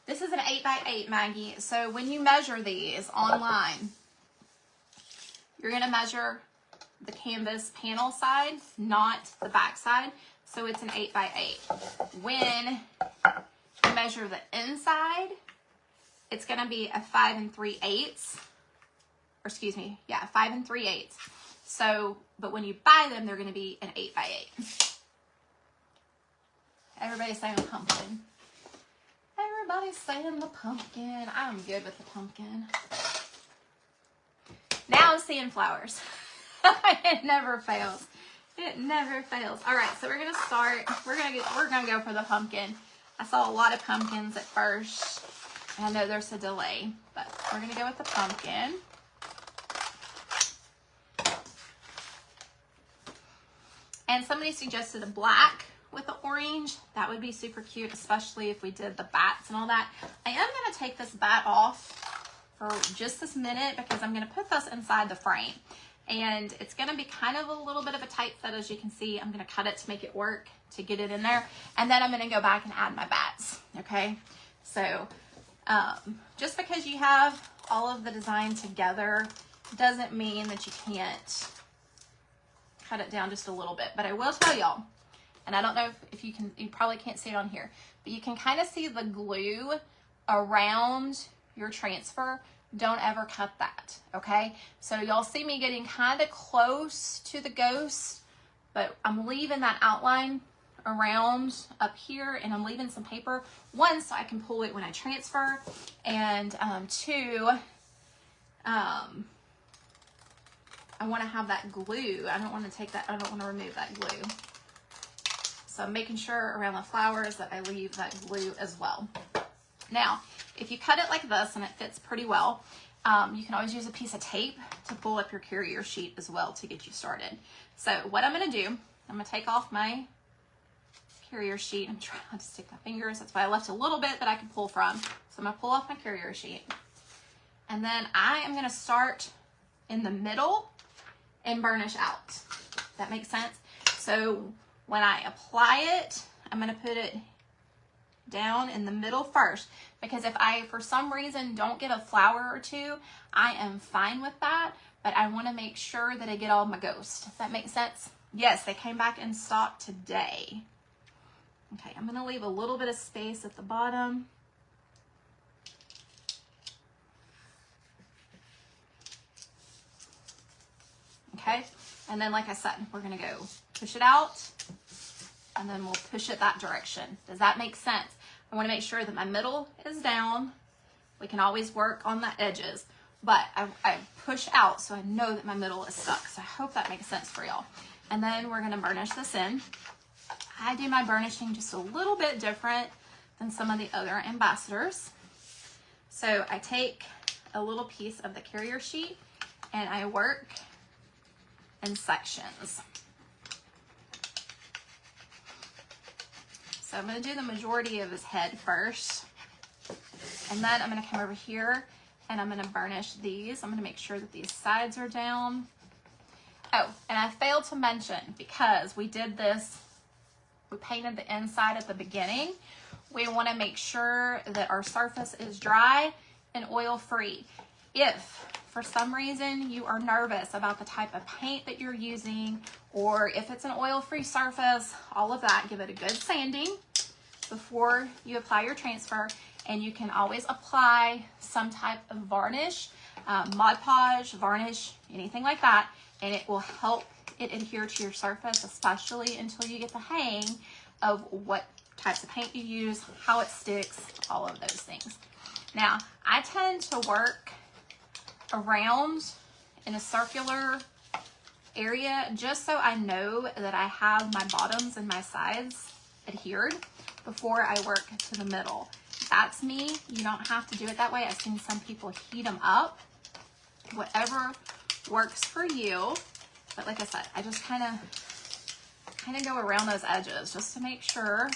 This is an 8x8, Maggie. So when you measure these online, you're going to measure the canvas panel side, not the back side. So it's an 8x8. When you measure the inside, it's going to be a 5 3/8. Or excuse me, yeah, 5 3/8. So, but when you buy them, they're going to be an 8x8. Everybody's saying the pumpkin. Everybody's saying the pumpkin. I'm good with the pumpkin. Now I'm seeing flowers. It never fails. It never fails. All right, so we're gonna start. We're gonna go for the pumpkin. I saw a lot of pumpkins at first, and I know there's a delay, but we're gonna go with the pumpkin. And somebody suggested a black with the orange. That would be super cute, especially if we did the bats and all that. I am going to take this bat off for just this minute because I'm going to put this inside the frame. And it's going to be kind of a little bit of a tight fit, as you can see. I'm going to cut it to make it work, to get it in there. And then I'm going to go back and add my bats, okay? So just because you have all of the design together doesn't mean that you can't cut it down just a little bit. But I will tell y'all, and I don't know if you can, you probably can't see it on here, but you can kind of see the glue around your transfer. Don't ever cut that, okay? So y'all see me getting kind of close to the ghost, but I'm leaving that outline around up here, and I'm leaving some paper, one, so I can pull it when I transfer, and two, I want to have that glue. I don't want to take that, I don't want to remove that glue. So I'm making sure around the flowers that I leave that glue as well. Now, if you cut it like this and it fits pretty well, you can always use a piece of tape to pull up your carrier sheet as well to get you started. So what I'm going to do, I'm going to take off my carrier sheet. I'm trying to stick my fingers. That's why I left a little bit that I can pull from. So I'm going to pull off my carrier sheet. And then I am going to start in the middle and burnish out. That makes sense? So when I apply it, I'm going to put it down in the middle first, because if I, for some reason, don't get a flower or two, I am fine with that, but I want to make sure that I get all my ghosts. If that makes sense? Yes, they came back in stock today. Okay, I'm going to leave a little bit of space at the bottom. Okay, and then like I said, we're going to go push it out, and then we'll push it that direction. Does that make sense? I want to make sure that my middle is down. We can always work on the edges, but I push out so I know that my middle is stuck. So I hope that makes sense for y'all. And then we're going to burnish this in. I do my burnishing just a little bit different than some of the other ambassadors. So I take a little piece of the carrier sheet and I work in sections. So I'm going to do the majority of his head first, and then I'm going to come over here and I'm going to burnish these. I'm going to make sure that these sides are down. Oh, and I failed to mention, because we did this, we painted the inside at the beginning, we want to make sure that our surface is dry and oil free. If for some reason you are nervous about the type of paint that you're using, or if it's an oil-free surface, all of that, give it a good sanding before you apply your transfer. And you can always apply some type of varnish, Mod Podge, varnish, anything like that, and it will help it adhere to your surface, especially until you get the hang of what types of paint you use, how it sticks, all of those things. Now, I tend to work around in a circular area just so I know that I have my bottoms and my sides adhered before I work to the middle. That's me. You don't have to do it that way. I've seen some people heat them up. Whatever works for you. But like I said, I just kind of go around those edges just to make sure,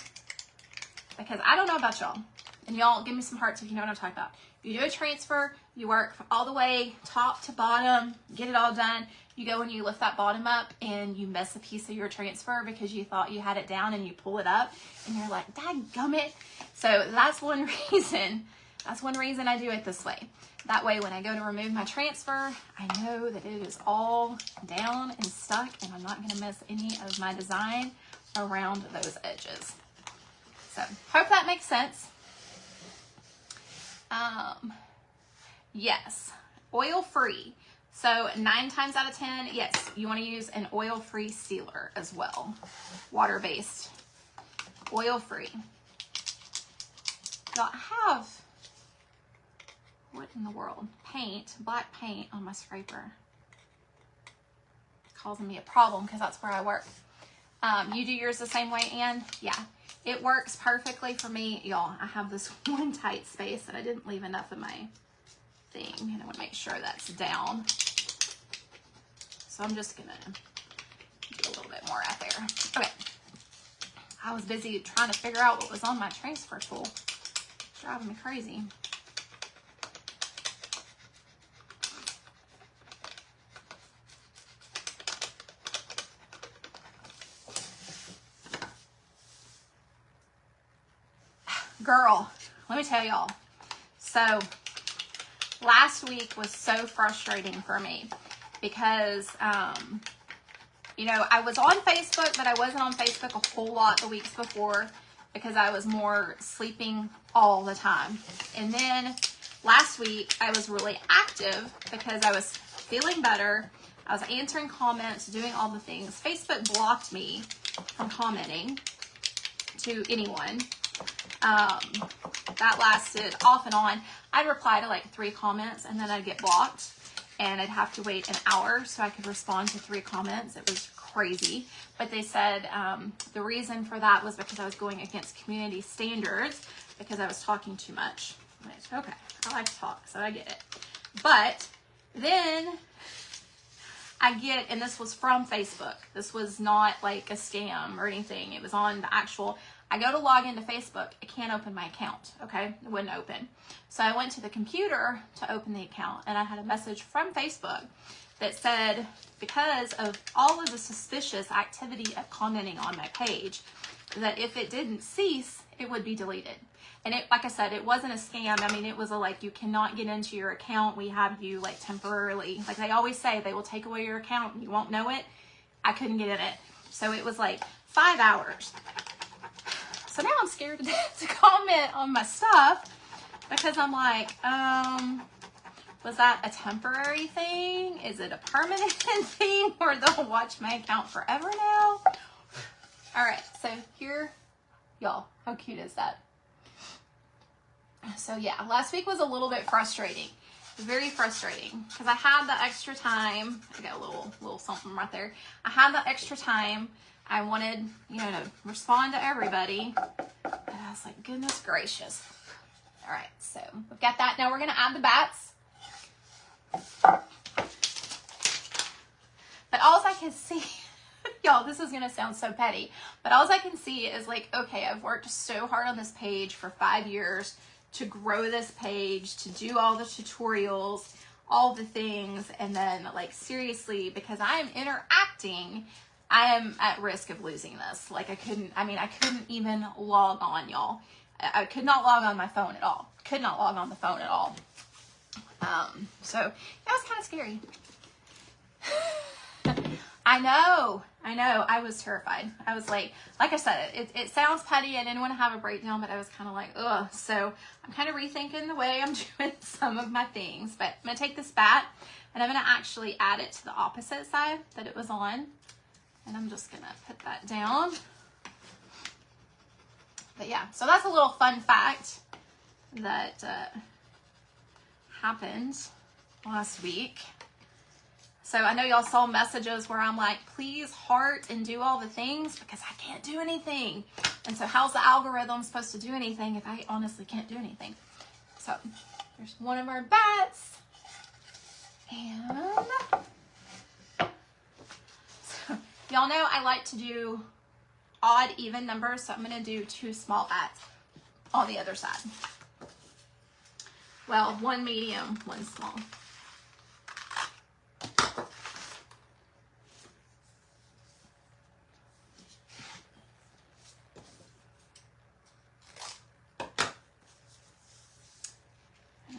because I don't know about y'all. And y'all give me some hearts if you know what I'm talking about. You do a transfer, you work all the way top to bottom, get it all done. You go and you lift that bottom up and you miss a piece of your transfer because you thought you had it down, and you pull it up and you're like, dadgummit. So that's one reason. That's one reason I do it this way. That way, when I go to remove my transfer, I know that it is all down and stuck, and I'm not going to miss any of my design around those edges. So, hope that makes sense. Yes, oil-free. So 9 times out of 10, yes, you want to use an oil-free sealer as well. Water-based, oil-free. Now, I have, what in the world? Paint, black paint on my scraper. It's causing me a problem because that's where I work. You do yours the same way, Ann? Yeah. It works perfectly for me. Y'all, I have this one tight space that I didn't leave enough of my thing, and I want to make sure that's down. So I'm just going to do a little bit more out there. Okay. I was busy trying to figure out what was on my transfer tool. It's driving me crazy. Girl, let me tell y'all. So last week was so frustrating for me because, you know, I was on Facebook, but I wasn't on Facebook a whole lot the weeks before because I was more sleeping all the time. And then last week I was really active because I was feeling better. I was answering comments, doing all the things. Facebook blocked me from commenting to anyone. That lasted off and on. I'd reply to like 3 comments and then I'd get blocked, and I'd have to wait an hour so I could respond to 3 comments. It was crazy. But they said the reason for that was because I was going against community standards because I was talking too much. Which, okay, I like to talk, so I get it. But then I get, and this was from Facebook. This was not like a scam or anything. It was on the actual, I go to log into Facebook. I can't open my account, okay? It wouldn't open. So I went to the computer to open the account, and I had a message from Facebook that said, because of all of the suspicious activity of commenting on my page, that if it didn't cease, it would be deleted. And it, like I said, it wasn't a scam. I mean, it was a, like, you cannot get into your account. We have you, like, temporarily. Like they always say, they will take away your account and you won't know it. I couldn't get in it. So it was like 5 hours. So now I'm scared to death to comment on my stuff because I'm like, was that a temporary thing? Is it a permanent thing? Or they'll watch my account forever now? All right, so here, y'all, how cute is that? So yeah, last week was a little bit frustrating. Very frustrating because I had the extra time. I got a little something right there. I had the extra time. I wanted, you know, to respond to everybody. But I was like, goodness gracious. All right, so we've got that. Now we're going to add the bats. But all I can see, y'all, this is going to sound so petty, but all I can see is like, okay, I've worked so hard on this page for 5 years to grow this page, to do all the tutorials, all the things, and then like seriously, because I am interacting, I am at risk of losing this. Like I couldn't even log on, y'all. I could not log on my phone at all. Could not log on the phone at all. So that was kind of scary. I know. I was terrified. I was like I said, it sounds petty. I didn't want to have a breakdown, but I was kind of like, ugh. So I'm kind of rethinking the way I'm doing some of my things. But I'm going to take this bat and I'm going to actually add it to the opposite side that it was on. And I'm just going to put that down. But yeah, so that's a little fun fact that happened last week. So I know y'all saw messages where I'm like, please heart and do all the things because I can't do anything. And so how's the algorithm supposed to do anything if I honestly can't do anything? So there's one of our bats. And so, y'all know I like to do odd, even numbers. So I'm going to do 2 small bats on the other side. Well, 1 medium, 1 small.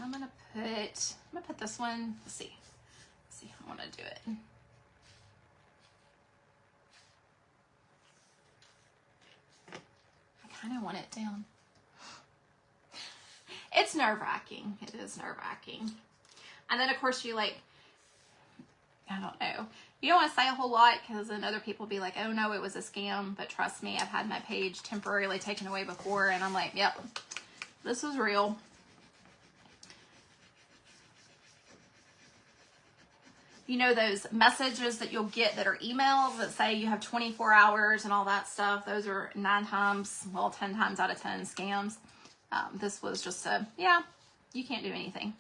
I'm gonna put this one, let's see how I wanna do it. I kinda want it down. It's nerve-wracking, it is nerve-wracking. And then of course you like, I don't know. You don't wanna say a whole lot because then other people will be like, oh no, it was a scam. But trust me, I've had my page temporarily taken away before and I'm like, yep, this is real. You know those messages that you'll get that are emails that say you have 24 hours and all that stuff? Those are 10 times out of 10 scams. This was just a, yeah, you can't do anything.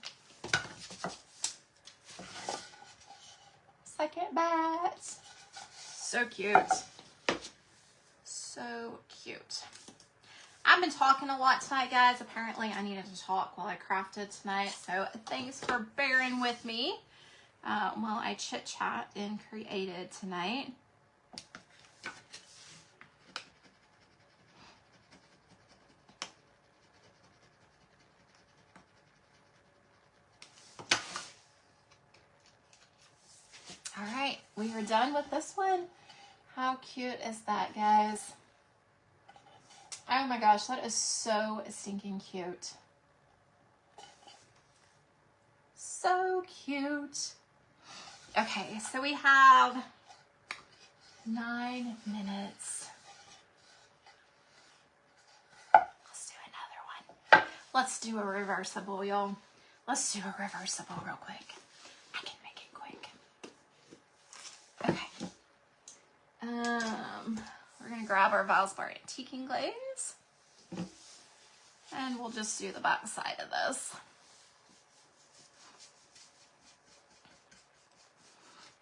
Second bat. So cute. So cute. I've been talking a lot tonight, guys. Apparently I needed to talk while I crafted tonight. So thanks for bearing with me. While I chit-chat and created tonight. All right, we are done with this one. How cute is that, guys? Oh my gosh, that is so stinking cute. So cute. Okay, so we have 9 minutes. Let's do another one. Let's do a reversible, y'all. Let's do a reversible real quick. I can make it quick. Okay. We're gonna grab our Valspar Antiquing Glaze. And we'll just do the back side of this.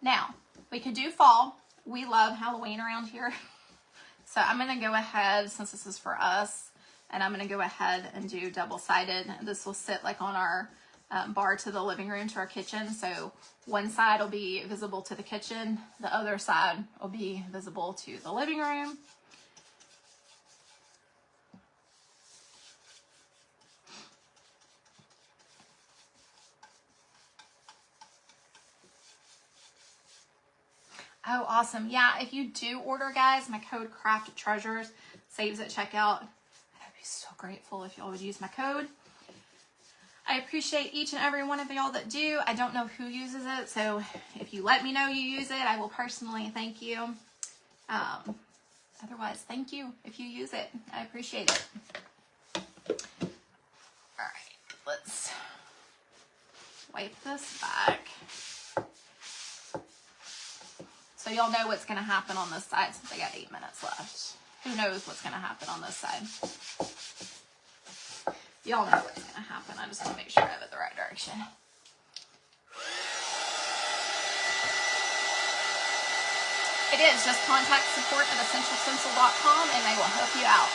Now, we could do fall. We love Halloween around here. So I'm going to go ahead, since this is for us, and I'm going to go ahead and do double-sided. This will sit like on our bar to the living room to our kitchen. So one side will be visible to the kitchen. The other side will be visible to the living room. Oh, awesome. Yeah, if you do order, guys, my code Crafted Treasures saves at checkout. I'd be so grateful if y'all would use my code. I appreciate each and every one of y'all that do. I don't know who uses it, so if you let me know you use it, I will personally thank you. Otherwise, thank you if you use it. I appreciate it. All right, let's wipe this back. So y'all know what's going to happen on this side since I got 8 minutes left. Who knows what's going to happen on this side? Y'all know what's going to happen. I just want to make sure I have it the right direction. It is. Just contact support at essentialstencil.com and they will help you out.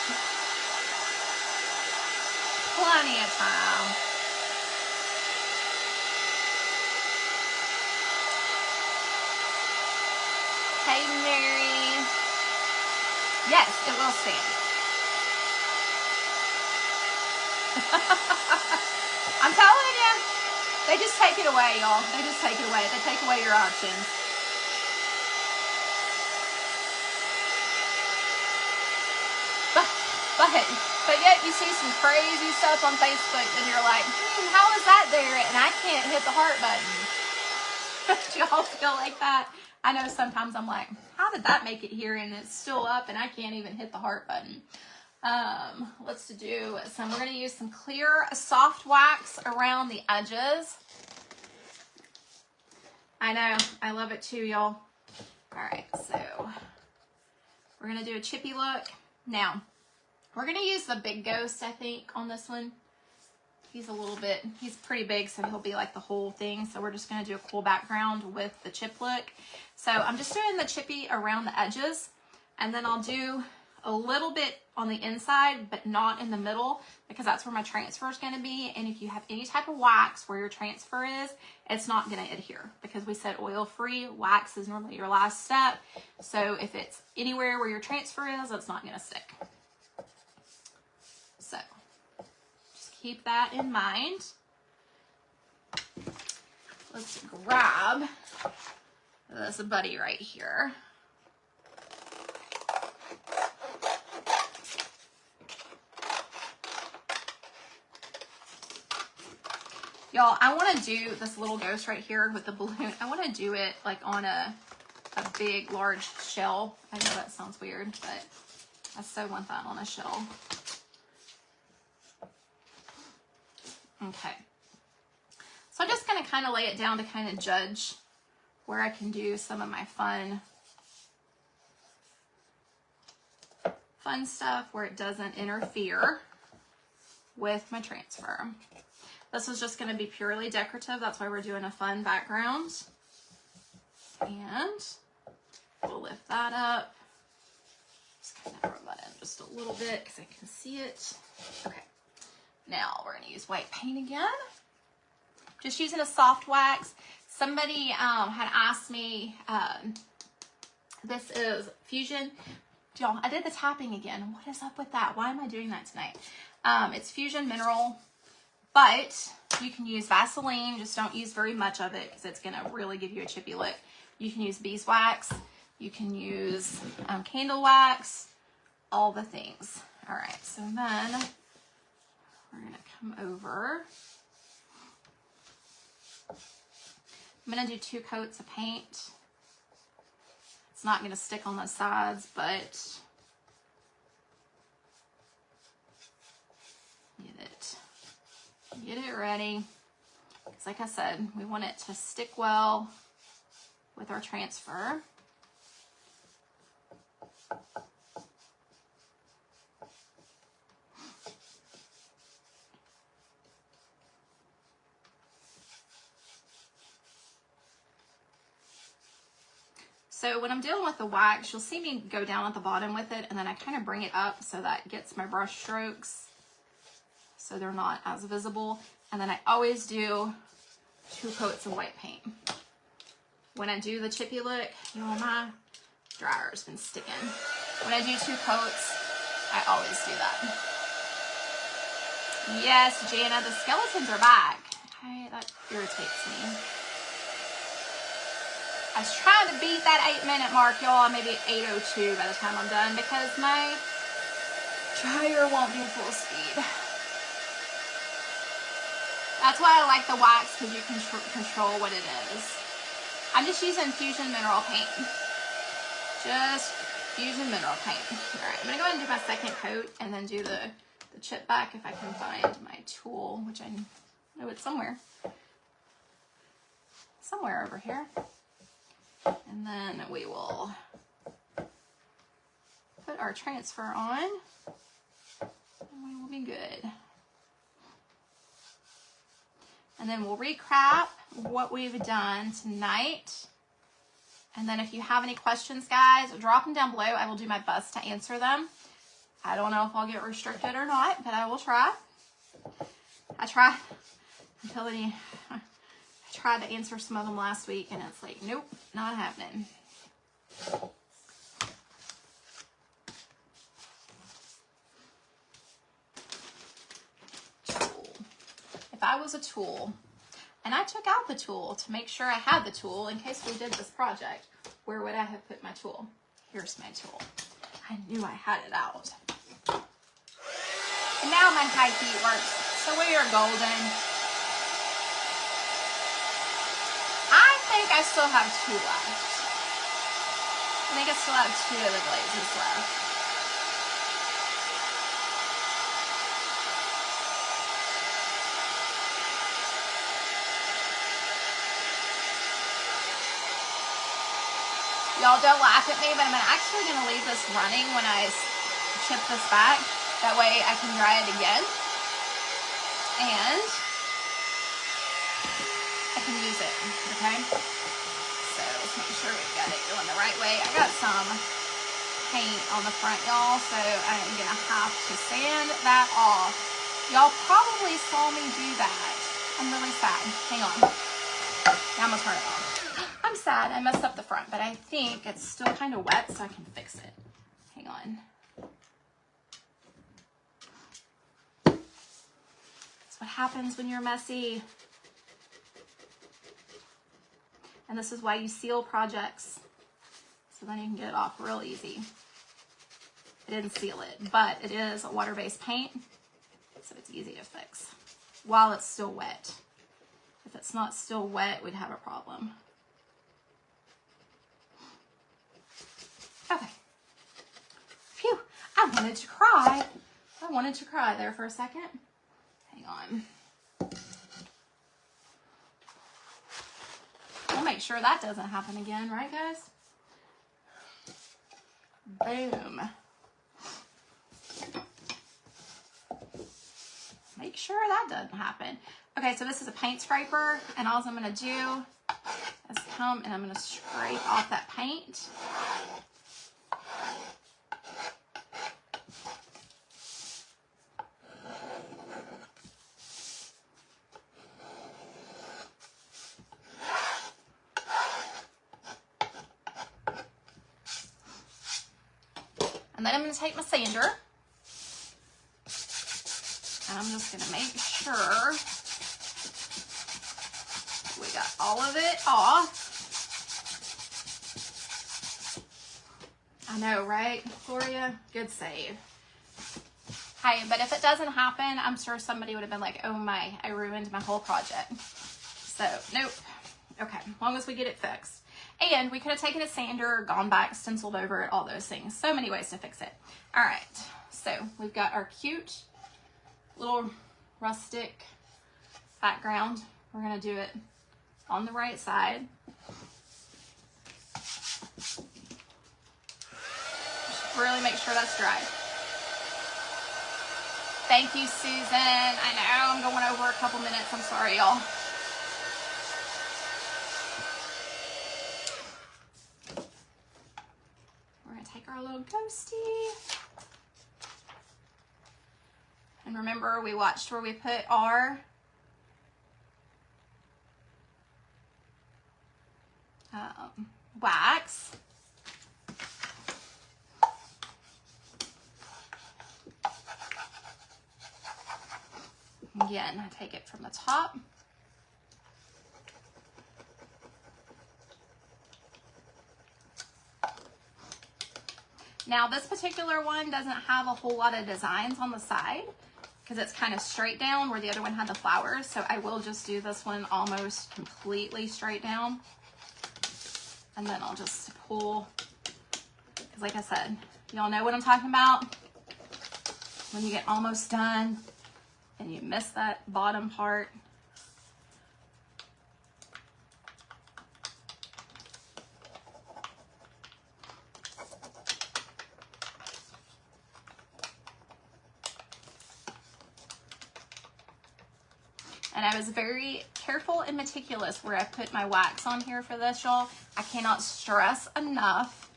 Plenty of time. Hey, Mary. Yes, it will stand. I'm telling you, they just take it away, y'all. They just take it away. They take away your options. But yet you see some crazy stuff on Facebook and you're like, how is that there? And I can't hit the heart button. Do y'all feel like that? I know sometimes I'm like, how did that make it here? And it's still up and I can't even hit the heart button. Let's do some, we're going to use some clear soft wax around the edges. I know. I love it too, y'all. All right, so we're going to do a chippy look. Now, we're going to use the Big Ghost, I think, on this one. He's pretty big, so he'll be like the whole thing. So we're just going to do a cool background with the chip look. So I'm just doing the chippy around the edges, and then I'll do a little bit on the inside, but not in the middle, because that's where my transfer is going to be. And if you have any type of wax where your transfer is, it's not going to adhere, because we said oil-free. Wax is normally your last step. So if it's anywhere where your transfer is, it's not going to stick. So keep that in mind. Let's grab this buddy right here. Y'all, I want to do this little ghost right here with the balloon. I want to do it like on a big, large shell. I know that sounds weird, but I so want that on a shell. Okay. So I'm just going to kind of lay it down to kind of judge where I can do some of my fun stuff where it doesn't interfere with my transfer. This is just going to be purely decorative. That's why we're doing a fun background. And we'll lift that up. Just kind of rub that in just a little bit because I can see it. Okay. Now we're going to use white paint again. Just using a soft wax. Somebody had asked me, this is Fusion. Y'all, I did the tapping again. What is up with that? Why am I doing that tonight? It's Fusion Mineral, but you can use Vaseline. Just don't use very much of it because it's going to really give you a chippy look. You can use beeswax. You can use candle wax. All the things. All right, so then we're going to come over. I'm going to do 2 coats of paint. It's not going to stick on the sides, but get it ready. Because like I said, we want it to stick well with our transfer. So when I'm dealing with the wax, you'll see me go down at the bottom with it, and then I kind of bring it up so that gets my brush strokes so they're not as visible. And then I always do 2 coats of white paint. When I do the chippy look, you know, my dryer's been sticking. When I do 2 coats, I always do that. Yes, Jana, the skeletons are back. That irritates me. I was trying to beat that 8-minute mark, y'all. Maybe 8:02 by the time I'm done because my dryer won't do full speed. That's why I like the wax, because you can control what it is. I'm just using Fusion Mineral Paint. Just Fusion Mineral Paint. All right, I'm going to go ahead and do my second coat and then do the chip back if I can find my tool, which I know it's somewhere. Somewhere over here. And then we will put our transfer on, and we will be good. And then we'll recap what we've done tonight. And then if you have any questions, guys, drop them down below. I will do my best to answer them. I don't know if I'll get restricted or not, but I will try. I tried to answer some of them last week, and it's like, nope, not happening. Tool. If I was a tool, and I took out the tool to make sure I had the tool in case we did this project, where would I have put my tool? Here's my tool. I knew I had it out. And now my high heat works, so we are golden. I still have 2 left. I think I still have 2 of the glazes left. Y'all don't laugh at me, but I'm actually gonna leave this running when I chip this back. That way I can dry it again. And I can use it, okay? So let's make sure we got it going the right way. I got some paint on the front, y'all, so I'm gonna have to sand that off. Y'all probably saw me do that. I'm really sad. Hang on. Now I'm gonna turn it off. I'm sad. I messed up the front, but I think it's still kind of wet, so I can fix it. Hang on. That's what happens when you're messy. And this is why you seal projects, so then you can get it off real easy. I didn't seal it, but it is a water-based paint, so it's easy to fix while it's still wet. If it's not still wet, we'd have a problem. Okay. Phew, I wanted to cry. I wanted to cry there for a second. Hang on. We'll make sure that doesn't happen again, right guys? Boom. Make sure that doesn't happen. Okay, so this is a paint scraper, and all I'm gonna do is come and I'm gonna scrape off that paint. And then I'm going to take my sander, and I'm just going to make sure we got all of it off. I know, right, Gloria? Good save. Hey, but if it doesn't happen, I'm sure somebody would have been like, oh my, I ruined my whole project. So, nope. Okay, as long as we get it fixed. And we could have taken a sander, gone back, stenciled over it, all those things. So many ways to fix it. All right, so we've got our cute little rustic background. We're gonna do it on the right side. Just really make sure that's dry. Thank you, Susan. I know I'm going over a couple minutes. I'm sorry, y'all. Take our little ghosty. And remember, we watched where we put our wax. Again, I take it from the top. Now this particular one doesn't have a whole lot of designs on the side because it's kind of straight down where the other one had the flowers. So I will just do this one almost completely straight down. And then I'll just pull, because like I said, y'all know what I'm talking about. When you get almost done and you miss that bottom part. And I was very careful and meticulous where I put my wax on here for this, y'all. I cannot stress enough,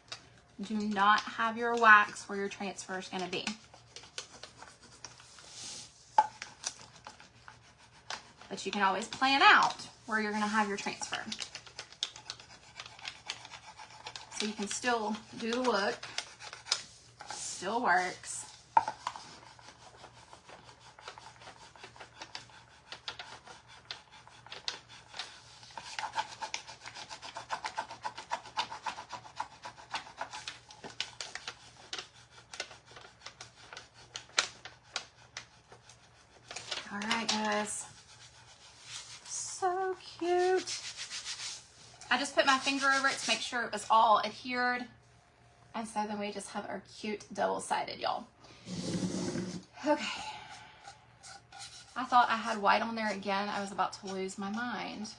do not have your wax where your transfer is going to be. But you can always plan out where you're going to have your transfer. So you can still do the look, still works. All right, guys. So cute. I just put my finger over it to make sure it was all adhered. And so then we just have our cute double-sided, y'all. Okay. I thought I had white on there again. I was about to lose my mind.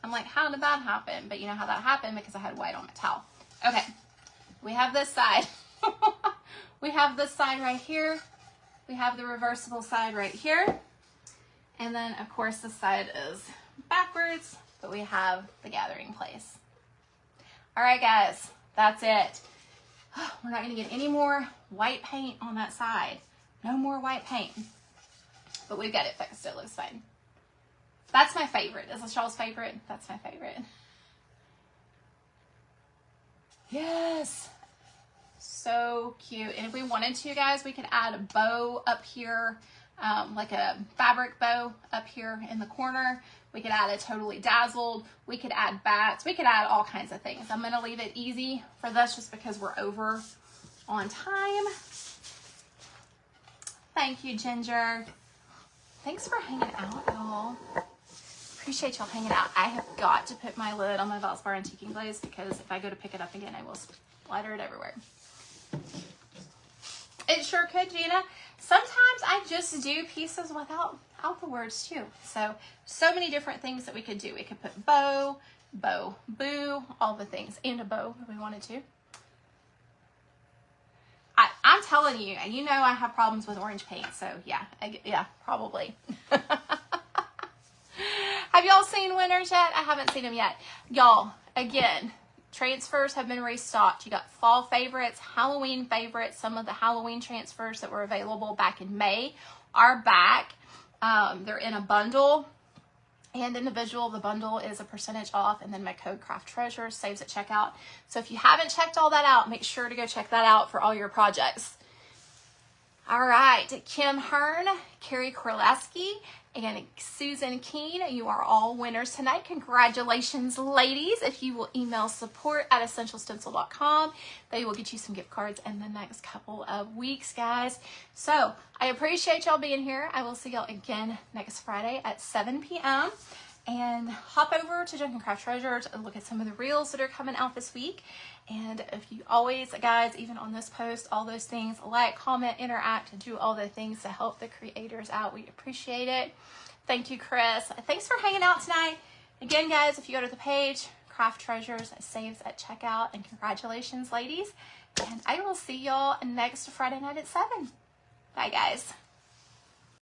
I'm like, how did that happen? But you know how that happened? Because I had white on my towel. Okay, we have this side. We have this side right here. We have the reversible side right here. And then, of course, this side is backwards, but we have the gathering place. All right, guys, that's it. We're not going to get any more white paint on that side. No more white paint. But we've got it fixed. It looks fine. That's my favorite. Is this y'all's favorite? That's my favorite. Yes. So cute. And if we wanted to, guys, we could add a bow up here, like a fabric bow up here in the corner. We could add a totally dazzled. We could add bats. We could add all kinds of things. I'm going to leave it easy for this just because we're over on time. Thank you, Ginger. Thanks for hanging out, y'all. Appreciate y'all hanging out. I have got to put my lid on my Valspar Antiquing Glaze because if I go to pick it up again, I will splatter it everywhere. It sure could, Gina. Sometimes I just do pieces without the words too. So many different things that we could do. We could put bow, bow, boo, all the things, and a bow if we wanted to. I'm telling you, and you know I have problems with orange paint, so yeah, probably. Have y'all seen winners yet? I haven't seen them yet. Y'all, again, transfers have been restocked. You got fall favorites, Halloween favorites. Some of the Halloween transfers that were available back in May are back. They're in a bundle and individual. The bundle is a percentage off, and then my code Craft Treasures saves at checkout. So if you haven't checked all that out, make sure to go check that out for all your projects. All right, Kim Hearn, Carrie Korleski, and Susan Keene, you are all winners tonight. Congratulations, ladies. If you will email support@essentialstencil.com, they will get you some gift cards in the next couple of weeks, guys. So I appreciate y'all being here. I will see y'all again next Friday at 7 p.m. And hop over to Junk & Craft Treasures and look at some of the reels that are coming out this week. And if you always, guys, even on this post, all those things, like, comment, interact, and do all the things to help the creators out. We appreciate it. Thank you, Chris. Thanks for hanging out tonight. Again, guys, if you go to the page, Craft Treasures saves at checkout. And congratulations, ladies. And I will see y'all next Friday night at 7. Bye, guys.